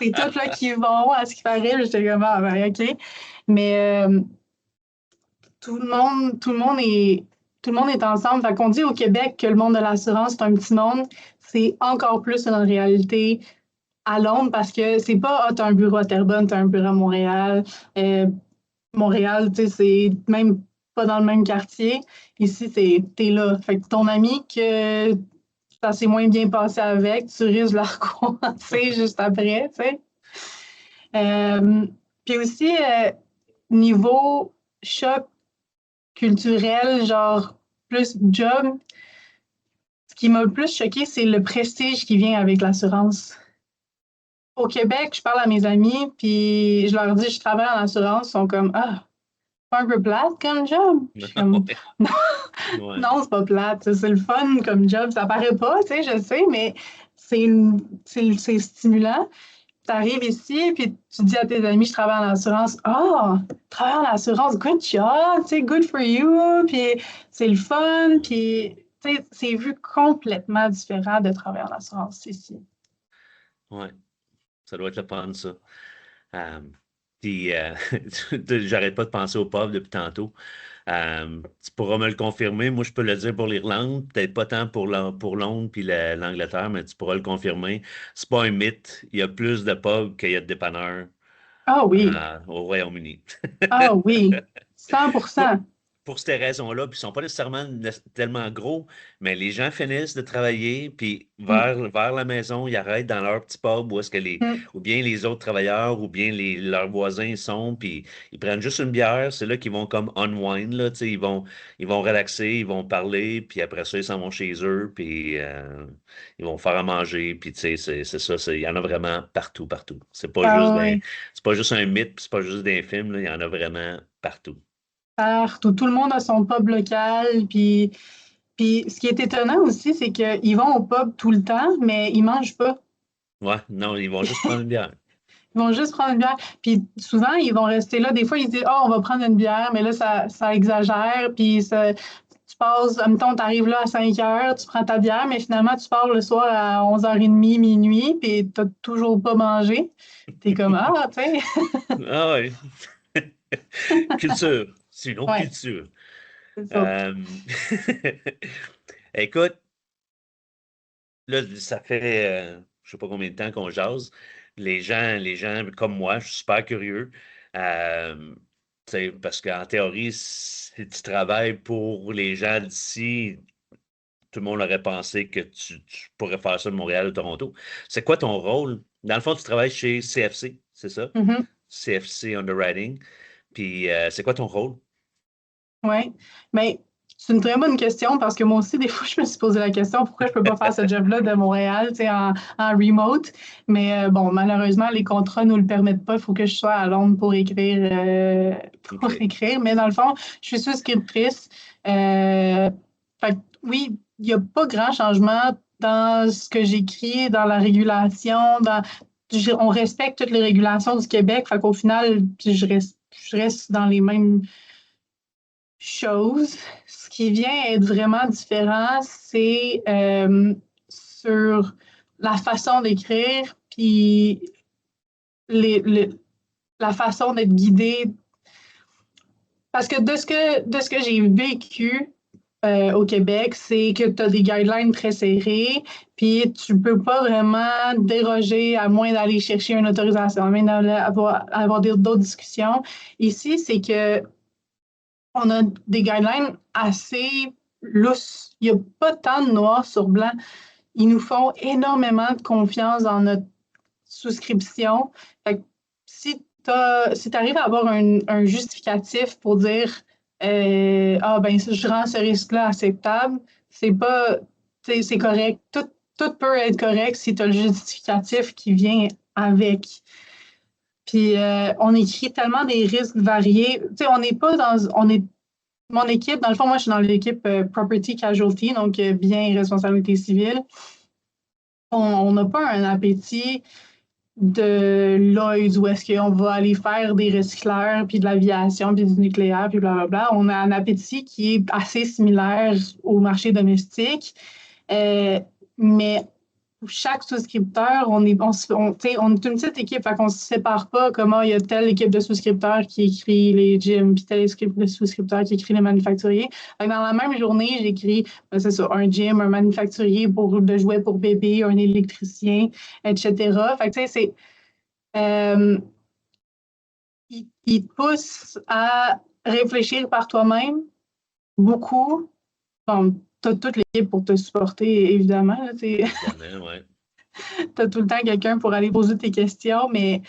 c'est tout là qui vont à ce qui paraît. J'étais comme, ah, ben, OK. Mais tout le monde est ensemble. Fait qu'on dit au Québec que le monde de l'assurance, c'est un petit monde. C'est encore plus une réalité à Londres parce que c'est pas, ah, t'as un bureau à Terrebonne, t'as un bureau à Montréal. Montréal, tu sais, c'est même pas dans le même quartier. Ici, t'es là. Fait que ton ami que ça s'est moins bien passé avec, tu risques de la recommencer juste après, tu sais. Puis aussi, niveau choc culturel, genre plus job, ce qui m'a le plus choqué, c'est le prestige qui vient avec l'assurance. Au Québec, je parle à mes amis, puis je leur dis je travaille en assurance, ils sont comme ah, c'est pas un peu plate comme job. Je suis comme non, Ouais. non, c'est pas plate, c'est le fun comme job, ça paraît pas, tu sais, je sais, mais c'est stimulant. Tu arrives ici, puis tu dis à tes amis, je travaille en assurance. Ah, travaille en assurance, good job, tu sais, good for you, puis c'est le fun, puis tu sais, c'est vu complètement différent de travailler en assurance ici. Ouais. Ça doit être le fun, ça. Euh, Puis, j'arrête pas de penser au pub depuis tantôt. Tu pourras me le confirmer. Moi, je peux le dire pour l'Irlande, peut-être pas tant pour Londres puis l'Angleterre, mais tu pourras le confirmer. C'est pas un mythe. Il y a plus de pubs qu'il y a de dépanneurs Ah oui, au Royaume-Uni. ah oui, 100%. Pour ces raisons-là, puis ils sont pas nécessairement tellement gros, mais les gens finissent de travailler, puis Mm, vers la maison, ils arrêtent dans leur petit pub où est-ce que mm. ou bien les autres travailleurs, ou bien leurs voisins sont, puis ils prennent juste une bière, c'est là qu'ils vont comme unwind, là, tu sais, ils vont relaxer, ils vont parler, puis après ça, ils s'en vont chez eux, puis ils vont faire à manger, puis tu sais, c'est ça, il y en a vraiment partout, partout. Ah oui, C'est pas juste un mythe, puis c'est pas juste des films, là, il y en a vraiment partout. partout. Tout le monde a son pub local, puis ce qui est étonnant aussi, c'est qu'ils vont au pub tout le temps, mais ils mangent pas. Ouais, non, ils vont juste prendre une bière. Ils vont juste prendre une bière. Puis souvent, ils vont rester là. Des fois, ils se disent, oh, on va prendre une bière, mais là, ça exagère. Puis tu passes, mettons, tu arrives là à 5 heures, tu prends ta bière, mais finalement, tu pars le soir à 11h30, minuit, puis tu n'as toujours pas mangé. Tu es comme, ah, tu sais. Ah ouais. Culture. C'est une autre Ouais, culture. c'est ça. Euh, Écoute, là, ça fait je sais pas combien de temps qu'on jase. Les gens comme moi, je suis super curieux. Euh, Tu sais, parce qu'en théorie, si tu travailles pour les gens d'ici, tout le monde aurait pensé que tu pourrais faire ça de Montréal ou Toronto. C'est quoi ton rôle? Dans le fond, tu travailles chez CFC, c'est ça? Mhm. CFC Underwriting. Puis, c'est quoi ton rôle? Oui, mais c'est une très bonne question parce que moi aussi, des fois, je me suis posé la question pourquoi je peux pas faire ce job-là de Montréal, tu sais, en remote. Mais bon, malheureusement, les contrats nous le permettent pas. Il faut que je sois à Londres pour écrire, pour OK. écrire. Mais dans le fond, je suis souscriptrice. Fait que oui, il n'y a pas grand changement dans ce que j'écris, dans la régulation, on respecte toutes les régulations du Québec. Fait qu'au final, je reste dans les mêmes chose. Ce qui vient être vraiment différent, c'est sur la façon d'écrire, puis les- les- la façon d'être guidé. Parce que de ce que j'ai vécu au Québec, c'est que tu as des guidelines très serrés, puis tu ne peux pas vraiment déroger à moins d'aller chercher une autorisation, à moins d'avoir d'autres discussions. Ici, c'est que on a des guidelines assez lousses. Il n'y a pas tant de noir sur blanc. Ils nous font énormément de confiance dans notre souscription. Fait que si tu arrives à avoir un justificatif pour dire ah ben je rends ce risque-là acceptable, c'est pas c'est correct. Tout peut être correct si tu as le justificatif qui vient avec. Puis on écrit tellement des risques variés. On n'est pas dans. On est mon équipe, dans le fond, moi, je suis dans l'équipe Property Casualty, donc biens et responsabilité civile. On n'a pas un appétit de Lloyd's où est-ce qu'on va aller faire des recycleurs, puis de l'aviation, puis du nucléaire, puis blablabla. On a un appétit qui est assez similaire au marché domestique, mais chaque souscripteur, on est une petite équipe, fait qu'on ne se sépare pas comment il y a telle équipe de souscripteurs qui écrit les gyms, puis telle équipe de souscripteurs qui écrit les manufacturiers. Fait que dans la même journée, j'écris, c'est ça, un gym, un manufacturier de jouets pour bébé, un électricien, etc. Fait que tu sais, il te pousse à réfléchir par toi-même beaucoup. Bon, tu as toute l'équipe pour te supporter, évidemment. Là, Évidemment, ouais. tu as tout le temps quelqu'un pour aller poser tes questions, mais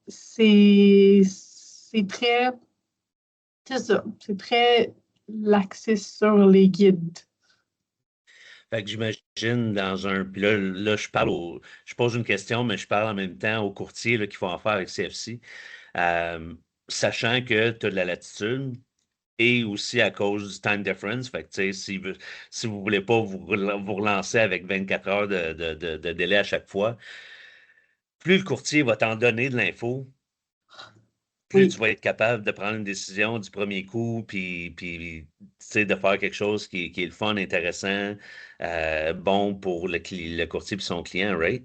c'est très, c'est ça, c'est très laxé sur les guides. Fait que j'imagine dans un. Puis là, je pose une question, mais je parle en même temps aux courtiers là, qui font affaire avec CFC. Euh, Sachant que tu as de la latitude et aussi à cause du time difference. Fait que, tu sais, si vous voulez pas vous relancer avec 24 heures de délai à chaque fois, plus le courtier va t'en donner de l'info, plus Oui. tu vas être capable de prendre une décision du premier coup, puis tu sais, de faire quelque chose qui est le fun, intéressant, bon pour le courtier et son client, right?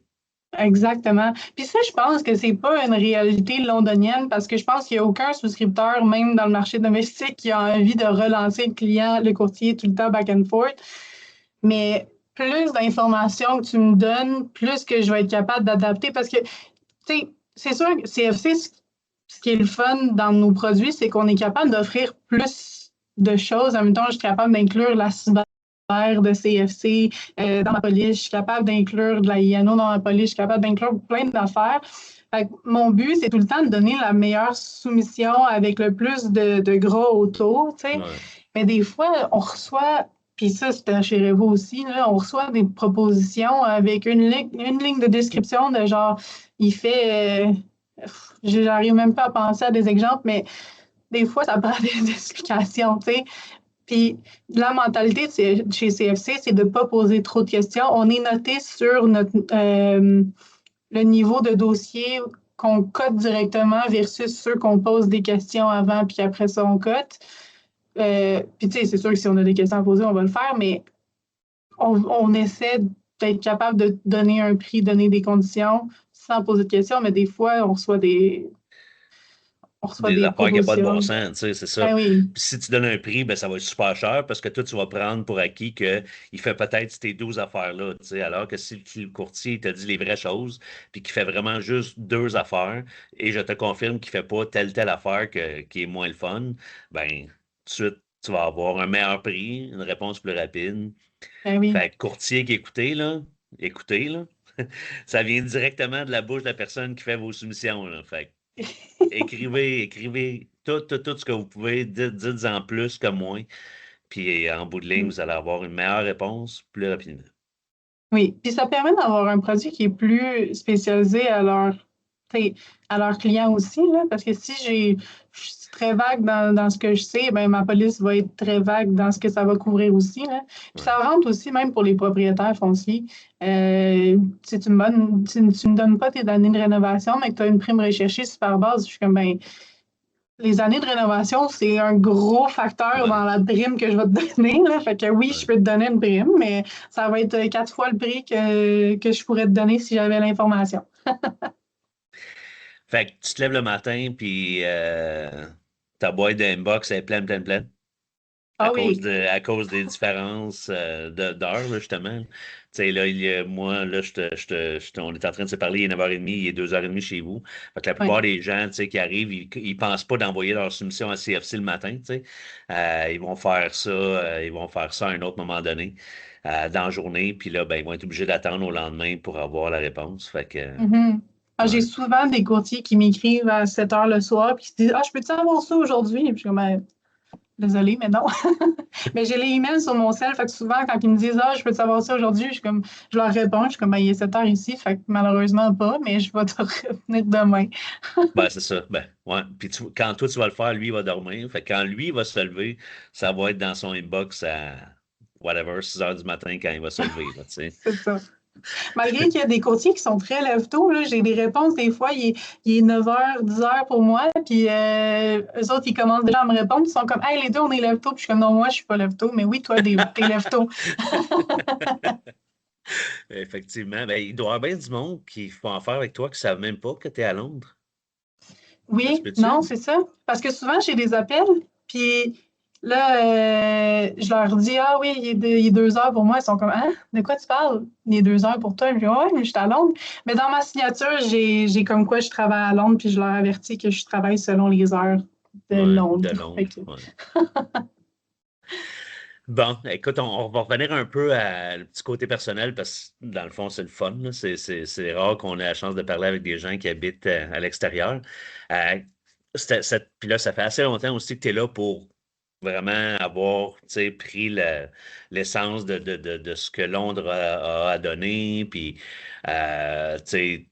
Exactement. Puis ça, je pense que c'est pas une réalité londonienne parce que je pense qu'il n'y a aucun souscripteur, même dans le marché domestique, qui a envie de relancer le client, le courtier tout le temps back and forth. Mais plus d'informations que tu me donnes, plus que je vais être capable d'adapter parce que, tu sais, c'est sûr que CFC, ce qui est le fun dans nos produits, c'est qu'on est capable d'offrir plus de choses. En même temps, je suis capable d'inclure la cyber de CFC dans ma police, je suis capable d'inclure de la INO dans ma police, je suis capable d'inclure plein d'affaires. Mon but, c'est tout le temps de donner la meilleure soumission avec le plus de gros autour, tu sais. Ouais. Mais des fois, on reçoit, puis ça, c'était chez Revo aussi, là, on reçoit des propositions avec une ligne de description de genre, il fait, j'arrive même pas à penser à des exemples, mais des fois, ça prend des explications, tu sais. Puis la mentalité chez CFC, c'est de ne pas poser trop de questions. On est noté sur le niveau de dossier qu'on cote directement versus ceux qu'on pose des questions avant, puis après ça, on cote. Puis tu sais, c'est sûr que si on a des questions à poser, on va le faire, mais on essaie d'être capable de donner un prix, donner des conditions sans poser de questions, mais des fois, on reçoit Des des affaires qui n'ont pas de bon propositions. sens, tu sais, c'est ça. Ben oui, Puis si tu donnes un prix, ben, ça va être super cher parce que toi, tu vas prendre pour acquis qu'il fait peut-être ces 12 affaires-là, tu sais, alors que si le courtier t'a dit les vraies choses, puis qu'il fait vraiment juste deux affaires, et je te confirme qu'il ne fait pas telle affaire qui est moins le fun, ben, tout de suite, tu vas avoir un meilleur prix, une réponse plus rapide. Ben oui. Fait que courtier qui écoutez, là, ça vient directement de la bouche de la personne qui fait vos soumissions, là. Fait que écrivez tout ce que vous pouvez, dites-en plus que moins. Puis en bout de ligne, vous allez avoir une meilleure réponse plus rapidement. Oui, puis ça permet d'avoir un produit qui est plus spécialisé à leurs clients aussi, là, parce que si je suis très vague dans ce que je sais, ben ma police va être très vague dans ce que ça va couvrir aussi, là. Puis ça rentre aussi même pour les propriétaires fonciers. Si tu me donnes pas tes données de rénovation, mais que tu as une prime recherchée super basse, je suis comme, ben, les années de rénovation, c'est un gros facteur Ouais. dans la prime que je vais te donner, là. Fait que oui, je peux te donner une prime, mais ça va être 4 fois le prix que je pourrais te donner si j'avais l'information. Fait que tu te lèves le matin, puis ta boîte d'inbox est pleine. Ah oui. À cause des différences d'heures, là, justement. Tu sais, là, moi, là, on est en train de se parler, il est 9h30, il est 2h30 chez vous. Fait que la Oui. plupart des gens, tu sais, qui arrivent, ils pensent pas d'envoyer leur soumission à CFC le matin, tu sais. Ils vont faire ça à un autre moment donné, dans la journée, puis là, ben, ils vont être obligés d'attendre au lendemain pour avoir la réponse. Fait que, Mhm. Ah, j'ai ouais. souvent des courtiers qui m'écrivent à 7 heures le soir puis qui se disent Ah, je peux-tu avoir ça aujourd'hui? Puis je suis comme Ben, désolée, mais non. Mais j'ai les emails sur mon cell, fait que souvent, quand ils me disent Ah, je peux savoir ça aujourd'hui, je leur réponds, je suis comme Ben, il est 7 heures ici, fait que malheureusement pas, mais je vais te revenir demain. Ben, c'est ça. Ben, ouais. Puis quand toi, tu vas le faire, lui, il va dormir. Fait que quand lui va se lever, ça va être dans son inbox à whatever, 6 heures du matin quand il va se lever, là, tu sais. C'est ça. Malgré qu'il y a des courtiers qui sont très lève-tôt, là, j'ai des réponses des fois, il est 9h, 10h pour moi, puis eux autres, ils commencent déjà à me répondre, ils sont comme Hey, les deux, on est lève-tôt, puis je suis comme Non, moi, je suis pas lève-tôt, mais oui, toi, t'es lève-tôt. Effectivement. Ben, il doit y avoir bien du monde qui font affaire avec toi qui ne savent même pas que tu es à Londres. Ça se Oui, non, peut-tu? c'est ça. Parce que souvent, j'ai des appels, puis là, je leur dis Ah oui, il est 2 heures pour moi. Ils sont comme Hein, de quoi tu parles? Il est 2 heures pour toi. Je dis Ouais, mais je suis à Londres. Mais dans ma signature, j'ai comme quoi je travaille à Londres, puis je leur avertis que je travaille selon les heures de Ouais, de Londres. Fait Londres. que, Ouais. Bon, écoute, on va revenir un peu à le petit côté personnel parce que dans le fond, c'est le fun, là. C'est rare qu'on ait la chance de parler avec des gens qui habitent à l'extérieur. Euh, Puis là, ça fait assez longtemps aussi que tu es là pour vraiment avoir, tu sais, pris l'essence de ce que Londres a à donner. Puis, tu sais,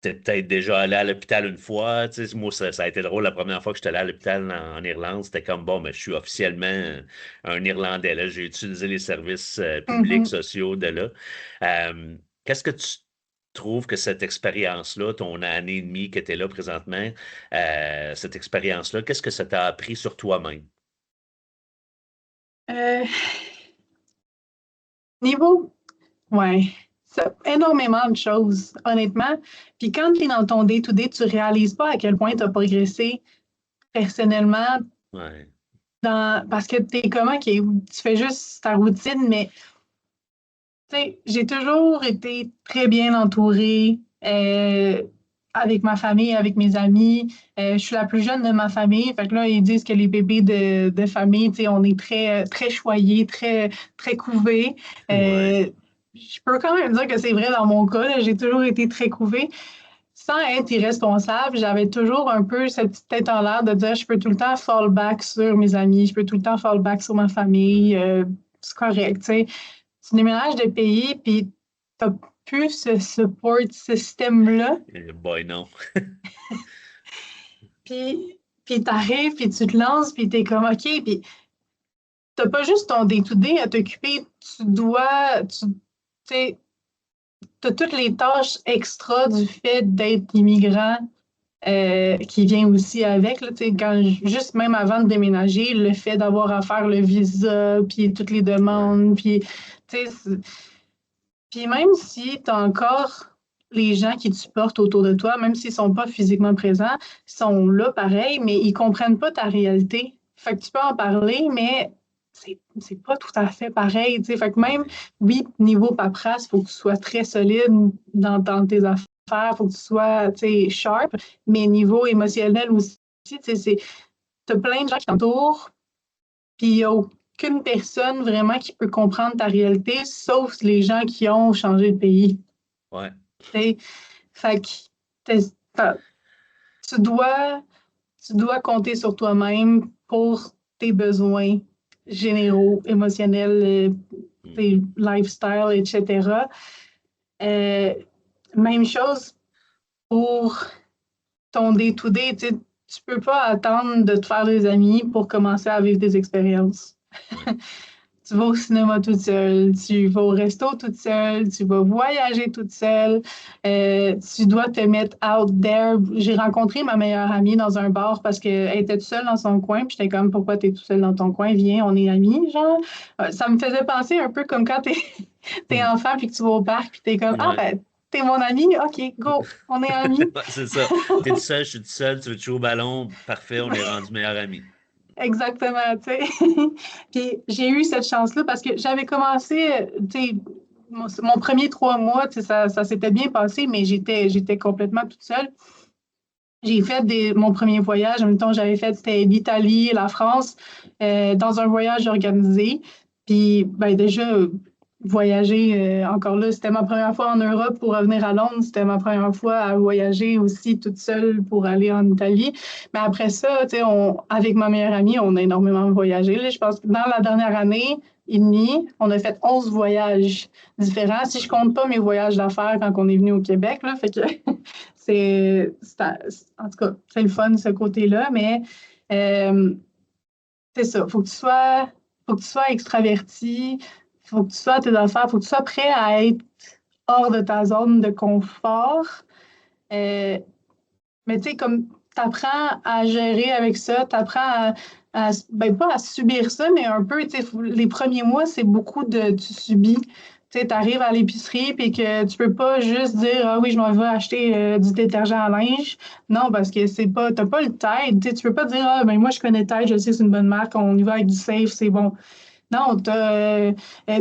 t'es peut-être déjà allé à l'hôpital une fois. Tu sais, moi, ça a été drôle la première fois que j'étais allé à l'hôpital en Irlande. C'était comme, bon, mais je suis officiellement un Irlandais. Là. J'ai utilisé les services publics, mhm. sociaux de là. Qu'est-ce que tu trouves que cette expérience-là, ton année et demie que tu es là présentement, cette expérience-là, qu'est-ce que ça t'a appris sur toi-même? Euh, niveau, ouais, ça, énormément de choses, honnêtement. Puis quand tu es dans ton day-to-day, tu réalises pas à quel point tu as progressé personnellement Ouais, parce que tu es comment, tu fais juste ta routine, mais tu sais, j'ai toujours été très bien entourée avec ma famille, avec mes amis. Je suis la plus jeune de ma famille. Fait que là, ils disent que les bébés de famille, tu sais, on est très choyés, très couvés. ouais, Je peux quand même dire que c'est vrai dans mon cas. J'ai toujours été très couvée. Sans être irresponsable, j'avais toujours un peu cette petite tête en l'air de dire je peux tout le temps fall back sur mes amis, je peux tout le temps fall back sur ma famille. C'est correct, tu sais tu déménages de pays, puis tu n'as plus ce support système-là. boy, non. Puis tu arrives, puis tu te lances, puis tu es comme OK, puis tu n'as pas juste ton day-to-day à t'occuper, tu sais, as toutes les tâches extra du fait d'être immigrant qui vient aussi avec. Là, juste même avant de déménager, le fait d'avoir à faire le visa, puis toutes les Ouais, demandes, puis même si tu as encore les gens qui te supportent autour de toi, même s'ils ne sont pas physiquement présents, ils sont là pareil, mais ils ne comprennent pas ta réalité. Fait que tu peux en parler, mais c'est pas tout à fait pareil. T'sais. Fait que même, ouais. oui, niveau paperasse, il faut que tu sois très solide dans tes affaires, il faut que tu sois sharp, mais niveau émotionnel aussi, tu as plein de gens qui t'entourent, Puis il n'y a aucune personne vraiment qui peut comprendre ta réalité, sauf les gens qui ont changé de pays. Ouais. T'sais. Fait que tu dois compter sur toi-même pour tes besoins généraux, émotionnels, tes lifestyle, etc. Même chose pour ton day-to-day. Tu ne peux pas attendre de te faire des amis pour commencer à vivre des expériences. Tu vas au cinéma toute seule, tu vas au resto toute seule, tu vas voyager toute seule, tu dois te mettre out there. J'ai rencontré ma meilleure amie dans un bar parce qu'elle était toute seule dans son coin, puis j'étais comme, pourquoi tu es toute seule dans ton coin? Viens, on est amis, genre. Ça me faisait penser un peu comme quand t'es enfant, puis que tu vas au parc, puis t'es comme, ah ben, t'es mon ami, ok, go, on est amis. C'est ça. T'es tout seul, je suis tout seul, tu veux te jouer au ballon, parfait, on est rendu meilleurs amis. Exactement, tu sais. Puis j'ai eu cette chance-là parce que j'avais commencé, tu sais, mon premier 3 mois, tu sais, ça s'était bien passé, mais j'étais complètement toute seule. J'ai fait mon premier voyage, en même temps, c'était l'Italie, la France, dans un voyage organisé. Puis, ben, déjà, voyager, encore là, c'était ma première fois en Europe pour revenir à Londres. C'était ma première fois à voyager aussi toute seule pour aller en Italie. Mais après ça, tu sais, avec ma meilleure amie, on a énormément voyagé. Là, je pense que dans la dernière année et demie, on a fait 11 voyages différents. Si je compte pas mes voyages d'affaires quand on est venu au Québec, là, fait que en tout cas, c'est le fun, ce côté-là, mais c'est ça. Faut que tu sois extraverti, faut que tu sois à tes affaires, faut que tu sois prêt à être hors de ta zone de confort. Mais tu sais, comme tu apprends à gérer avec ça, tu apprends ben pas à subir ça, mais un peu, tu sais, les premiers mois, c'est beaucoup tu subis. Tu sais, arrives à l'épicerie et que tu peux pas juste dire ah oui, je m'en vais acheter du détergent à linge. Non, parce que t'as pas le Tide. Tu peux pas dire ah ben moi je connais Tide, je sais que c'est une bonne marque, on y va avec du safe, c'est bon. Non, t'as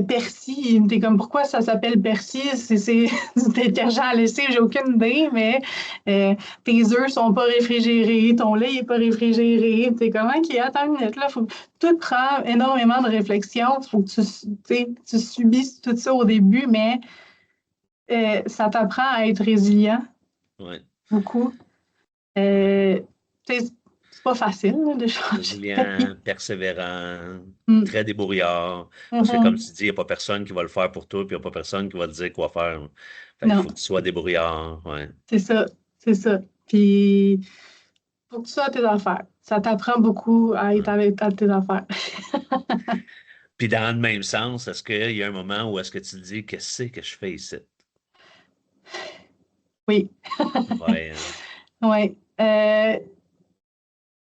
Persil. T'es comme, pourquoi ça s'appelle Persil? C'est du détergent à laisser, j'ai aucune idée, mais tes œufs sont pas réfrigérés, ton lait est pas réfrigéré. T'es comme, OK, attends une minute, là, tout prend énormément de réflexion. Faut que tu subisses tout ça au début, mais ça t'apprend à être résilient. Ouais. Beaucoup. C'est pas facile là, de changer. Résilient, persévérant, très débrouillard. Parce que comme tu dis, il n'y a pas personne qui va le faire pour toi, puis il n'y a pas personne qui va te dire quoi faire. Fait qu'il faut que tu sois débrouillard. Ouais. C'est ça, c'est ça. Puis, il faut que tu sois à tes affaires. Ça t'apprend beaucoup à être à tes affaires. Puis dans le même sens, est-ce qu'il y a un moment où est-ce que tu te dis qu'est-ce que je fais ici? Oui. Ouais. Oui.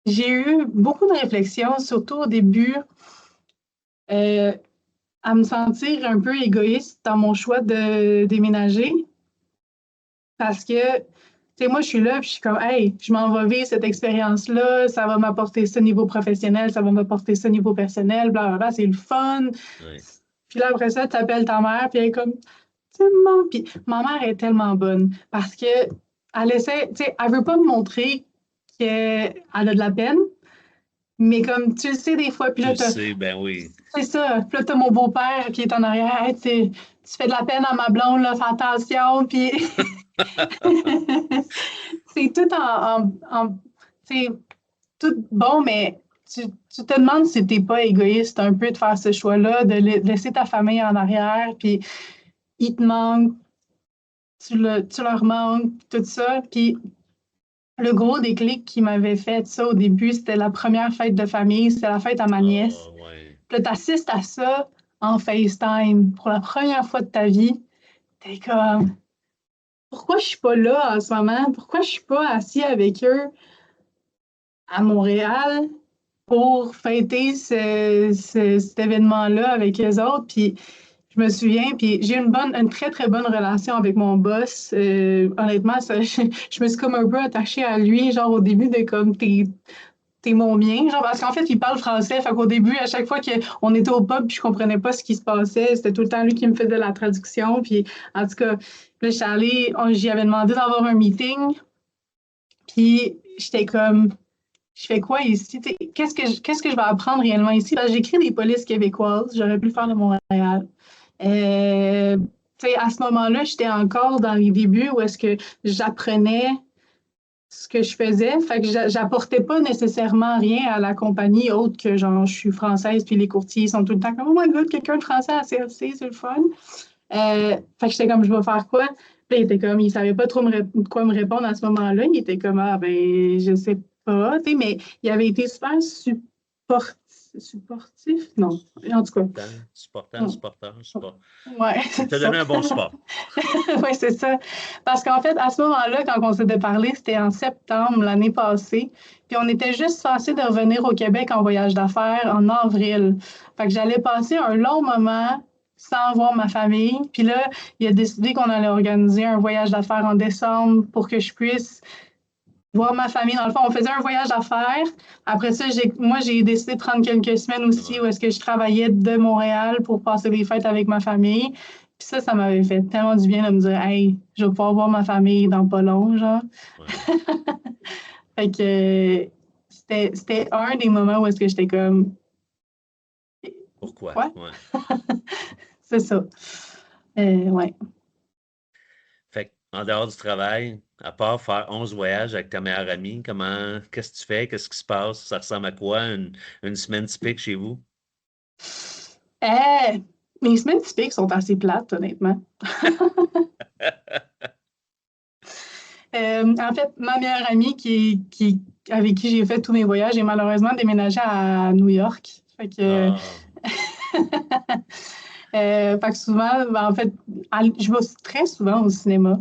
J'ai eu beaucoup de réflexions, surtout au début, à me sentir un peu égoïste dans mon choix de déménager. Parce que, tu sais, moi, je suis là, puis je suis comme, hey, je m'en vais vivre cette expérience-là, ça va m'apporter ça au niveau professionnel, ça va m'apporter ça au niveau personnel, blablabla, c'est le fun. Ouais. Puis là, après ça, tu appelles ta mère, puis elle est comme, tellement. Puis ma mère est tellement bonne parce que elle essaie, tu sais, elle veut pas me montrer qu'elle a de la peine, mais comme tu le sais des fois, puis là, Tu le sais, ben oui. c'est ça. Puis là, t'as mon beau-père qui est en arrière. Hey, tu fais de la peine à ma blonde, là, fais attention. Puis c'est tout c'est tout bon, mais tu te demandes si t'es pas égoïste un peu de faire ce choix-là, de laisser ta famille en arrière, puis ils te manquent, tu leur manques, tout ça. Puis le gros déclic qui m'avait fait ça au début, c'était la première fête de famille, c'était la fête à ma nièce. Ouais. Puis là, tu assistes à ça en FaceTime pour la première fois de ta vie. T'es comme, pourquoi je suis pas là en ce moment? Pourquoi je suis pas assis avec eux à Montréal pour fêter cet événement-là avec eux autres? Puis je me souviens, puis j'ai une très, très bonne relation avec mon boss. Honnêtement, je me suis comme un peu attachée à lui, genre au début de comme t'es mon mien, genre parce qu'en fait, il parle français. Fait qu'au début, à chaque fois qu'on était au pub, puis je comprenais pas ce qui se passait, c'était tout le temps lui qui me faisait la traduction. Puis en tout cas, là, j'y avais demandé d'avoir un meeting. Puis j'étais comme, je fais quoi ici? Tu sais, qu'est-ce que je vais apprendre réellement ici? Parce que j'écris des polices québécoises, j'aurais pu le faire de Montréal. Tu sais, à ce moment-là, j'étais encore dans les débuts où est-ce que j'apprenais ce que je faisais. Fait que j'apportais pas nécessairement rien à la compagnie autre que genre je suis française puis les courtiers sont tout le temps comme oh my god, quelqu'un de français à CFC, c'est le fun. Fait que j'étais comme je vais faire quoi? Puis il était comme il savait pas trop quoi me répondre à ce moment-là. Il était comme ah ben je sais pas, tu sais, mais il avait été super supportif? Non. En tout cas. Support. Ouais, Il c'est t'a ça. donné un bon support. Oui, c'est ça. Parce qu'en fait, à ce moment-là, quand on s'était parlé, c'était en septembre l'année passée. Puis on était juste censé de revenir au Québec en voyage d'affaires en avril. Fait que j'allais passer un long moment sans voir ma famille. Puis là, il a décidé qu'on allait organiser un voyage d'affaires en décembre pour que je puisse voir ma famille. Dans le fond, on faisait un voyage d'affaires. Après ça, moi, j'ai décidé de prendre quelques semaines aussi où est-ce que je travaillais de Montréal pour passer les fêtes avec ma famille. Puis ça m'avait fait tellement du bien de me dire, hey, je vais pouvoir voir ma famille dans pas long, genre. Ouais. Fait que c'était un des moments où est-ce que j'étais comme, Pourquoi? quoi? Ouais. C'est ça. Ouais. Fait en dehors du travail, à part faire 11 voyages avec ta meilleure amie, qu'est-ce que tu fais? Qu'est-ce qui se passe? Ça ressemble à quoi une semaine typique chez vous? Mes semaines typiques sont assez plates, honnêtement. En fait, ma meilleure amie avec qui j'ai fait tous mes voyages est malheureusement déménagée à New York. Fait que, fait que souvent, ben, en fait, je vais très souvent au cinéma.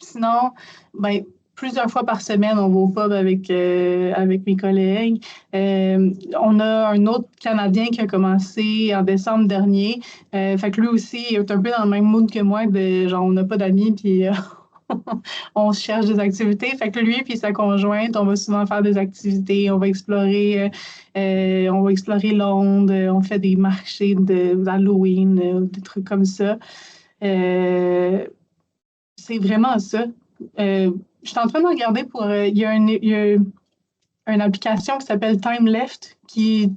Sinon, ben, plusieurs fois par semaine, on va au pub avec mes collègues. On a un autre Canadien qui a commencé en décembre dernier. Fait que lui aussi est un peu dans le même mood que moi, de genre, on n'a pas d'amis, puis on se cherche des activités. Fait que lui puis sa conjointe, on va souvent faire des activités. On va explorer Londres. On fait des marchés d'Halloween, des trucs comme ça. C'est vraiment ça. Je suis en train de regarder il y a une application qui s'appelle Time Left qui,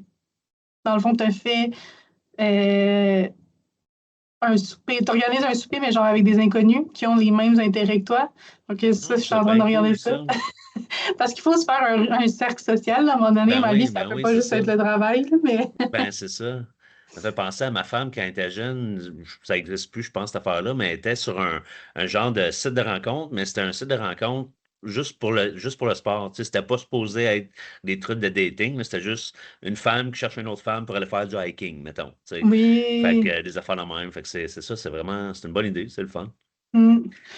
dans le fond, te fait un souper. Tu organises un souper, mais genre avec des inconnus qui ont les mêmes intérêts que toi. Donc, ça, je suis en train de regarder ça. Parce qu'il faut se faire un cercle social. Là, à un moment donné, ma vie, ça ne peut pas juste être le travail. Là, mais... Ben, c'est ça. Ça fait penser à ma femme quand elle était jeune. Ça n'existe plus, je pense, cette affaire-là, mais elle était sur un genre de site de rencontre, mais c'était un site de rencontre juste pour le sport. Tu sais, c'était pas supposé être des trucs de dating, mais c'était juste une femme qui cherche une autre femme pour aller faire du hiking, mettons. Tu sais. Oui. Fait que des affaires de même. Fait que c'est ça, c'est une bonne idée, c'est le fun.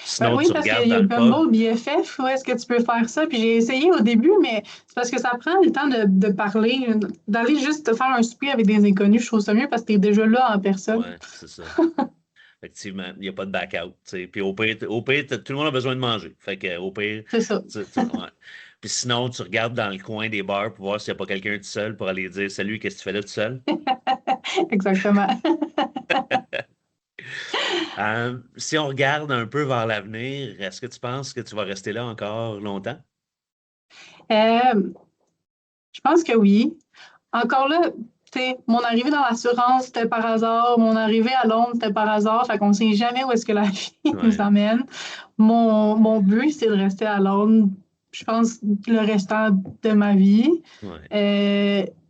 Sinon, oui, parce qu'il y a Bumble BFF, où est-ce que tu peux faire ça? Puis j'ai essayé au début, mais c'est parce que ça prend le temps de parler, d'aller juste te faire un souper avec des inconnus. Je trouve ça mieux parce que tu es déjà là en personne. Oui, c'est ça. Effectivement, il n'y a pas de back-out. Puis au pire, tout le monde a besoin de manger. Fait que au pire. C'est ça. Ouais. Puis sinon, tu regardes dans le coin des bars pour voir s'il n'y a pas quelqu'un tout seul pour aller dire salut, qu'est-ce que tu fais là tout seul? Exactement. Si on regarde un peu vers l'avenir, est-ce que tu penses que tu vas rester là encore longtemps? Je pense que oui. Encore là, mon arrivée dans l'assurance, c'était par hasard. Mon arrivée à Londres, c'était par hasard. Fait qu'on ne sait jamais où est-ce que la vie nous amène. Mon but, c'est de rester à Londres, je pense, le restant de ma vie.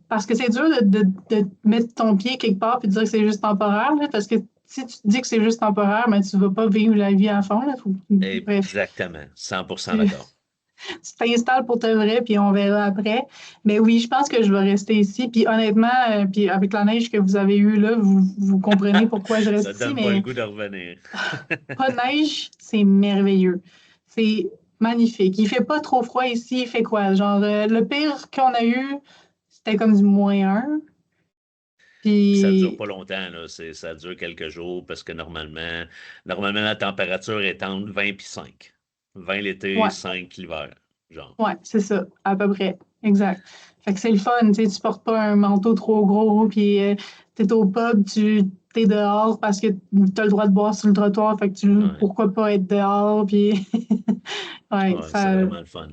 Parce que c'est dur de mettre ton pied quelque part et de dire que c'est juste temporaire. Là, parce que si tu te dis que c'est juste temporaire, mais tu ne vas pas vivre la vie à fond. Là. Exactement. 100% d'accord. Tu t'installes pour te vrai, puis on verra après. Mais oui, je pense que je vais rester ici. Puis honnêtement, puis avec la neige que vous avez eue là, vous comprenez pourquoi je reste ici. Ça donne pas le goût de revenir. Pas de neige, c'est merveilleux. C'est magnifique. Il fait pas trop froid ici. Il fait quoi? Genre, le pire qu'on a eu, c'était comme du -1. Puis... Ça dure pas longtemps, là. Ça dure quelques jours parce que normalement la température est entre 20 et 5. 20 l'été, 5 l'hiver, genre. Oui, c'est ça, à peu près. Exact. Fait que c'est le fun, tu sais, tu portes pas un manteau trop gros, puis t'es au pub, t'es dehors parce que t'as le droit de boire sur le trottoir, fait que pourquoi pas être dehors, puis... C'est vraiment le fun.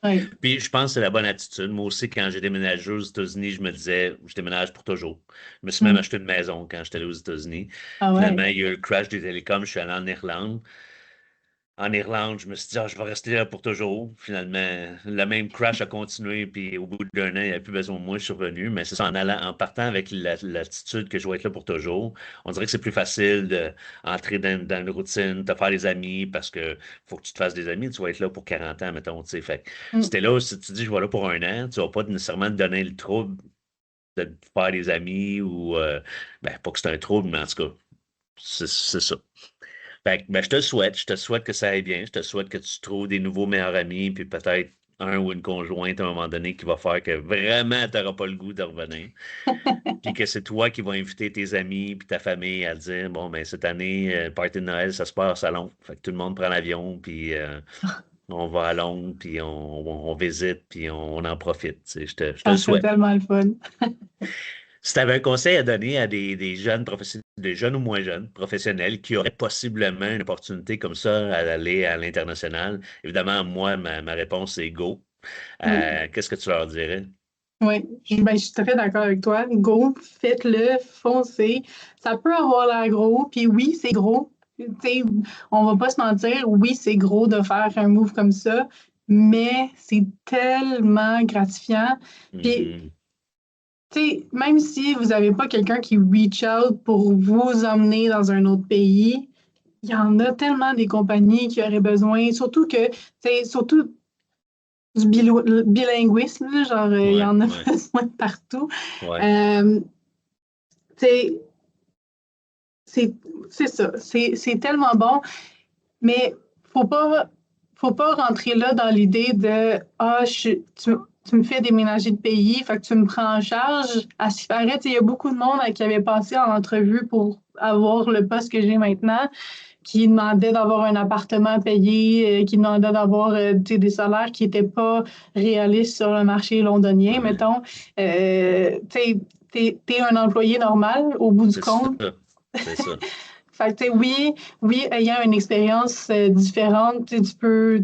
Oui. Puis je pense que c'est la bonne attitude. Moi aussi, quand j'ai déménagé aux États-Unis, je me disais, je déménage pour toujours. Je me suis même Mm. acheté une maison quand j'étais allé aux États-Unis. Ah Finalement, ouais. il y a eu le crash des télécoms, je suis allé en Irlande. En Irlande, je me suis dit, ah, je vais rester là pour toujours. Finalement, le même crash a continué, puis au bout d'un an, il n'y avait plus besoin de moi, je suis revenu. Mais c'est ça, en partant avec l'attitude que je vais être là pour toujours, on dirait que c'est plus facile d'entrer dans une routine, de faire des amis, parce que faut que tu te fasses des amis, tu vas être là pour 40 ans, mettons, tu sais. Fait que si Mm. t'es là, si tu dis, je vais là pour un an, tu vas pas nécessairement te donner le trouble de te faire des amis ou, ben, pas que c'est un trouble, mais en tout cas, c'est ça. Fait que, ben, je te souhaite que ça aille bien, je te souhaite que tu trouves des nouveaux meilleurs amis, puis peut-être un ou une conjointe à un moment donné qui va faire que vraiment tu n'auras pas le goût de revenir. Puis que c'est toi qui vas inviter tes amis puis ta famille à dire, bon, ben cette année, le party de Noël, ça se passe au salon. Fait que tout le monde prend l'avion, puis on va à Londres, puis on visite, puis on en profite. Tu sais. Je te le Ça serait souhaite. tellement le fun. Si tu avais un conseil à donner à des jeunes professionnels, des jeunes ou moins jeunes professionnels qui auraient possiblement une opportunité comme ça à aller à l'international, évidemment, moi, ma réponse est go. Oui. Qu'est-ce que tu leur dirais? Oui, je suis tout à fait d'accord avec toi. Go, faites-le, foncez. Ça peut avoir l'air gros, puis oui, c'est gros. Tu sais, on va pas se mentir, oui, c'est gros de faire un move comme ça, mais c'est tellement gratifiant. Puis, Mhm. tu sais, même si vous n'avez pas quelqu'un qui reach out pour vous emmener dans un autre pays, il y en a tellement des compagnies qui auraient besoin, surtout que, tu sais, surtout du bilinguisme, là, genre, il y Ouais, en a ouais, besoin partout. ouais. Euh, c'est c'est c'est ça. C'est tellement bon, mais faut pas faut pas rentrer là dans l'idée de ah tu me fais déménager de pays, fait que tu me prends en charge. À ce qui paraît, il y a beaucoup de monde qui avait passé en entrevue pour avoir le poste que j'ai maintenant, qui demandait d'avoir un appartement payé, qui demandait d'avoir des salaires qui n'étaient pas réalistes sur le marché londonien, Ouais. mettons. T'es un employé normal au bout du C'est ça. compte. C'est ça. Fait que, oui, oui, ayant une expérience différente, tu peux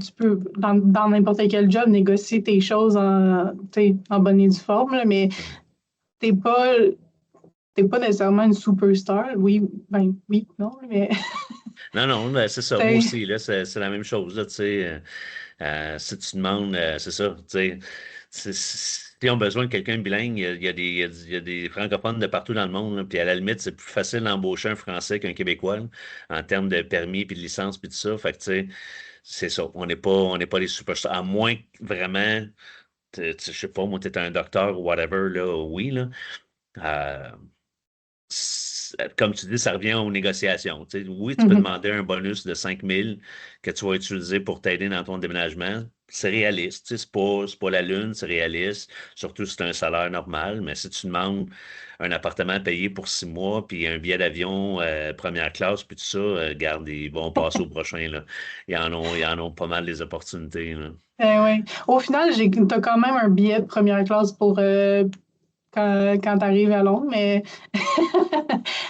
dans n'importe quel job, négocier tes choses en bonne et due forme, là, mais Ouais. t'es pas, t'es pas nécessairement une superstar. Oui, ben oui, non, mais Non, non, ben, c'est ça. Moi t'es- aussi, là, c'est la même chose, là, tu sais. Si tu demandes, c'est ça, tu sais. S'ils ont besoin de quelqu'un de bilingue, il y a des francophones de partout dans le monde, là, puis à la limite, c'est plus facile d'embaucher un Français qu'un Québécois, là, en termes de permis, puis de licence, puis tout ça. Fait que, tu sais, c'est ça. On n'est pas les superstars. À moins que vraiment, je sais pas, moi, tu es un docteur ou whatever, là, oui, là. Euh, Comme tu dis, ça revient aux négociations. Tu sais, oui, tu peux Mhm. demander un bonus de 5 000 que tu vas utiliser pour t'aider dans ton déménagement. C'est réaliste. Tu sais, c'est pas la lune, c'est réaliste. Surtout si c'est un salaire normal. Mais si tu demandes un appartement payé pour 6 mois, puis un billet d'avion première classe, puis tout ça, garde, ils vont passer au prochain. Là. Ils en ont pas mal des opportunités. Là. Ouais. Au final, t'as quand même un billet de première classe pour quand tu arrives à Londres, mais,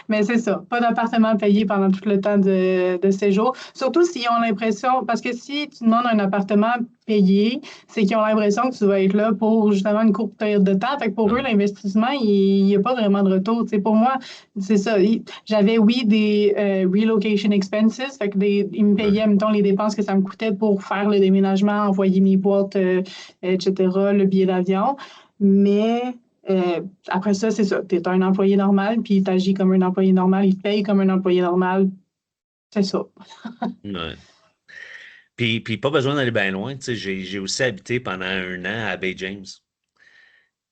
mais c'est ça. Pas d'appartement payé pendant tout le temps de séjour. Surtout s'ils ont l'impression, parce que si tu demandes un appartement payé, c'est qu'ils ont l'impression que tu vas être là pour justement une courte période de temps. Fait que pour eux, Ouais. l'investissement, il n'y a pas vraiment de retour. Tu sais, pour moi, c'est ça. J'avais, oui, des relocation expenses. Fait que ils me Ouais. payaient, mettons, les dépenses que ça me coûtait pour faire le déménagement, envoyer mes boîtes, etc., le billet d'avion. Mais après ça, c'est ça. Tu es un employé normal, puis tu agis comme un employé normal, il te paye comme un employé normal. C'est ça. Ouais. Puis pas besoin d'aller bien loin. Tu sais, j'ai aussi habité pendant un an à Bay James.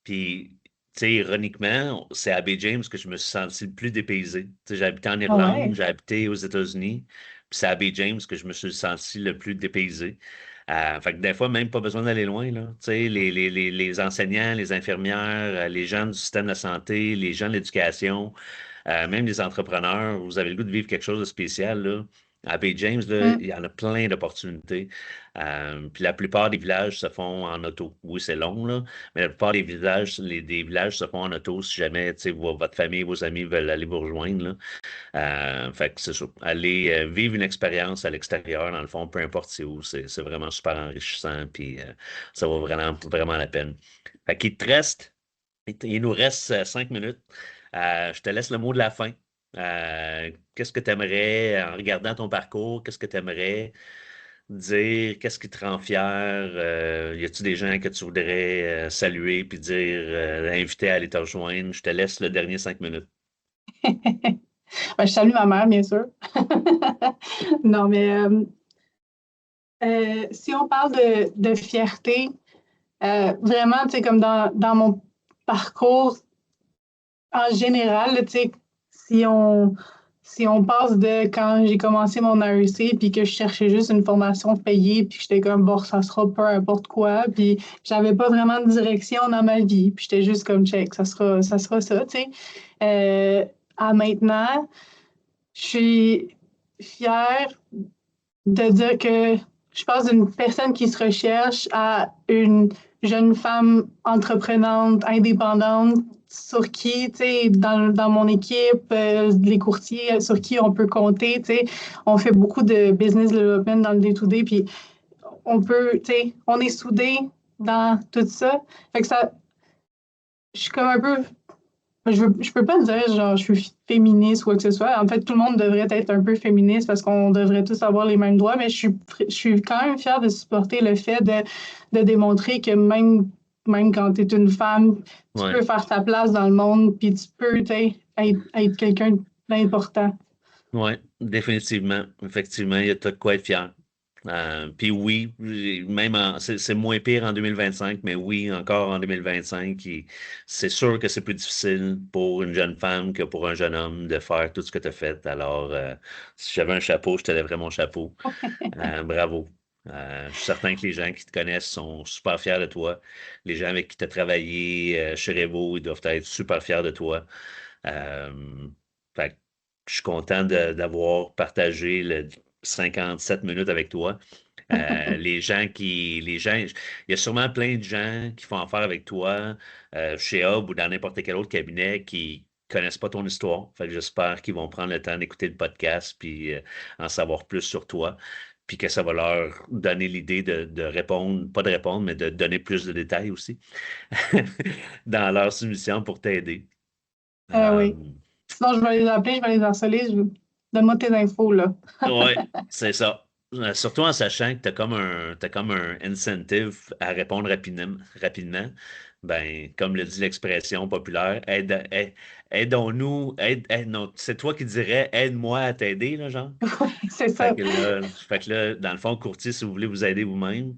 Puis, tu sais, ironiquement, c'est à Bay James que je me suis senti le plus dépaysé. Tu sais, j'ai habité en Ah Irlande, ouais. j'ai habité aux États-Unis, puis c'est à Bay James que je me suis senti le plus dépaysé. Fait que des fois, même pas besoin d'aller loin, là. Tu sais, les enseignants, les infirmières, les gens du système de la santé, les gens de l'éducation, même les entrepreneurs, vous avez le goût de vivre quelque chose de spécial, là. À Bay James, là, il y en a plein d'opportunités. Puis la plupart des villages se font en auto. Oui, c'est long, là, mais la plupart des villages se font en auto si jamais votre famille, vos amis veulent aller vous rejoindre. Là. Fait que c'est ça. Aller vivre une expérience à l'extérieur, dans le fond, peu importe c'est où, c'est vraiment super enrichissant, puis ça vaut vraiment, vraiment la peine. Fait qu'il te reste, il nous reste 5 minutes. Je te laisse le mot de la fin. Qu'est-ce que tu aimerais, en regardant ton parcours, qu'est-ce que tu aimerais dire, qu'est-ce qui te rend fier? Y a-tu des gens que tu voudrais saluer puis dire, inviter à aller te rejoindre? Je te laisse le dernier 5 minutes. Ben, je salue ma mère, bien sûr. Non, mais si on parle de fierté, vraiment, tu sais, comme dans mon parcours en général, tu sais, si on passe de quand j'ai commencé mon AEC puis que je cherchais juste une formation payée puis que j'étais comme, bon, ça sera peu importe quoi, puis j'avais pas vraiment de direction dans ma vie, puis j'étais juste comme, check, ça sera ça, tu sais. À maintenant, je suis fière de dire que je passe d'une personne qui se recherche à une jeune femme entreprenante, indépendante, sur qui, tu sais, dans mon équipe, les courtiers sur qui on peut compter, tu sais, on fait beaucoup de business development dans le day-to-day, puis on peut, tu sais, on est soudés dans tout ça. Fait que ça, je suis comme un peu je peux pas dire genre je suis féministe ou quoi que ce soit. En fait, tout le monde devrait être un peu féministe parce qu'on devrait tous avoir les mêmes droits, mais je suis quand même fière de supporter le fait de démontrer que même quand tu es une femme, tu Ouais. peux faire ta place dans le monde, puis tu peux être quelqu'un d'important. Oui, définitivement. Effectivement, il y a de quoi être fier. Puis oui, c'est moins pire en 2025, mais oui, encore en 2025, c'est sûr que c'est plus difficile pour une jeune femme que pour un jeune homme de faire tout ce que tu as fait. Alors, si j'avais un chapeau, je te lèverais mon chapeau. Bravo. Je suis certain que les gens qui te connaissent sont super fiers de toi. Les gens avec qui tu as travaillé chez Revo, ils doivent être super fiers de toi. Euh, fait que je suis content d'avoir partagé le 57 minutes avec toi. Il y a sûrement plein de gens qui font affaire avec toi chez Hub ou dans n'importe quel autre cabinet qui connaissent pas ton histoire. Fait que j'espère qu'ils vont prendre le temps d'écouter le podcast puis en savoir plus sur toi. Puis que ça va leur donner l'idée de répondre, pas de répondre, mais de donner plus de détails aussi dans leur soumission pour t'aider. Euh, Oui. Sinon, je vais les appeler, je vais les harceler. Donne-moi tes infos, là. Oui, c'est ça. Surtout en sachant que t'as comme un incentive à répondre rapidement. Ben, comme le dit l'expression populaire, aidons-nous, non, c'est toi qui dirais aide-moi à t'aider, là, genre. Oui, c'est ça. Fait que là, dans le fond, courtier, si vous voulez vous aider vous-même,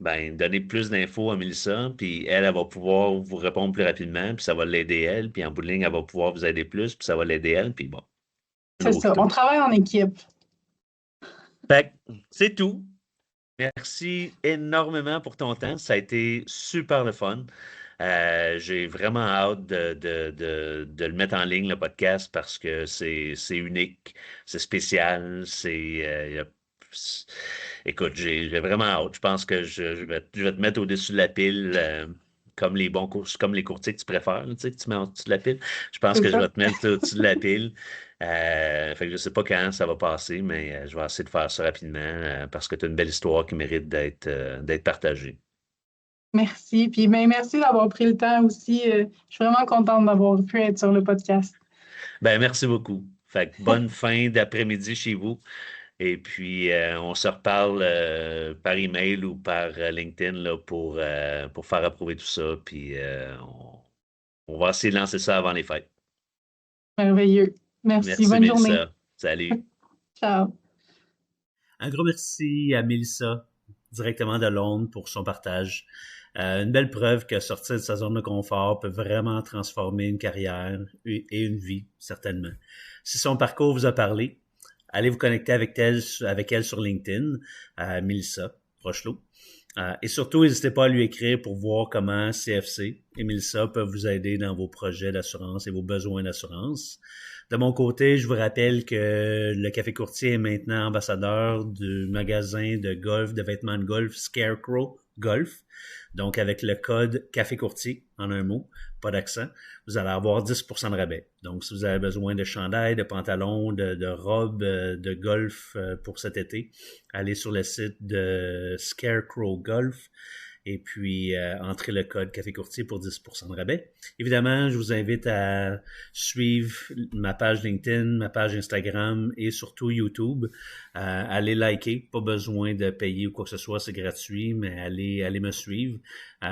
ben, donnez plus d'infos à Mélissa, puis elle va pouvoir vous répondre plus rapidement, puis ça va l'aider elle, puis en bout de ligne, elle va pouvoir vous aider plus, puis ça va l'aider elle, puis bon, C'est ça. On travaille en équipe. fait que c'est tout. Merci énormément pour ton temps. Ça a été super le fun. J'ai vraiment hâte de le mettre en ligne, le podcast, parce que c'est unique, c'est spécial, Écoute, j'ai vraiment hâte. Je pense que je vais te mettre au-dessus de la pile, comme les courtiers que tu préfères, là, tu sais, que tu mets au-dessus de la pile. Je pense C'est que je ça. vais te mettre au-dessus de la pile. Fait que je sais pas quand ça va passer, mais je vais essayer de faire ça rapidement parce que tu as une belle histoire qui mérite d'être partagée. Merci. Puis ben, merci d'avoir pris le temps aussi. Je suis vraiment contente d'avoir pu être sur le podcast. Ben, merci beaucoup. Fait que bonne fin d'après-midi chez vous. Et puis, on se reparle par email ou par LinkedIn là, pour faire approuver tout ça. Puis, on va essayer de lancer ça avant les fêtes. Merveilleux. Merci. Merci, Bonne journée. Mélissa. Salut. Ciao. Un gros merci à Mélissa, directement de Londres, pour son partage. Une belle preuve que sortir de sa zone de confort peut vraiment transformer une carrière et une vie, certainement. Si son parcours vous a parlé, allez vous connecter avec elle sur LinkedIn, Mélissa Rochelot. Et surtout, n'hésitez pas à lui écrire pour voir comment CFC et Mélissa peuvent vous aider dans vos projets d'assurance et vos besoins d'assurance. De mon côté, je vous rappelle que le Café Courtier est maintenant ambassadeur du magasin de golf, de vêtements de golf Scarecrow Golf. Donc, avec le code Café Courtier, en un mot, pas d'accent, vous allez avoir 10% de rabais. Donc, si vous avez besoin de chandails, de pantalons, de robes de golf pour cet été, allez sur le site de Scarecrow Golf et puis entrez le code Café Courtier pour 10% de rabais. Évidemment, je vous invite à suivre ma page LinkedIn, ma page Instagram et surtout YouTube. Allez liker, pas besoin de payer ou quoi que ce soit, c'est gratuit, mais allez me suivre,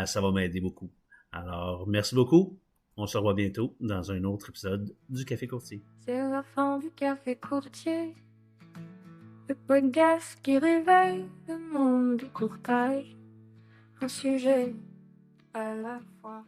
ça va m'aider beaucoup. Alors, merci beaucoup. On se revoit bientôt dans un autre épisode du Café Courtier. C'est la fin du Café Courtier, le podcast qui réveille le monde du courtage, un sujet à la fois.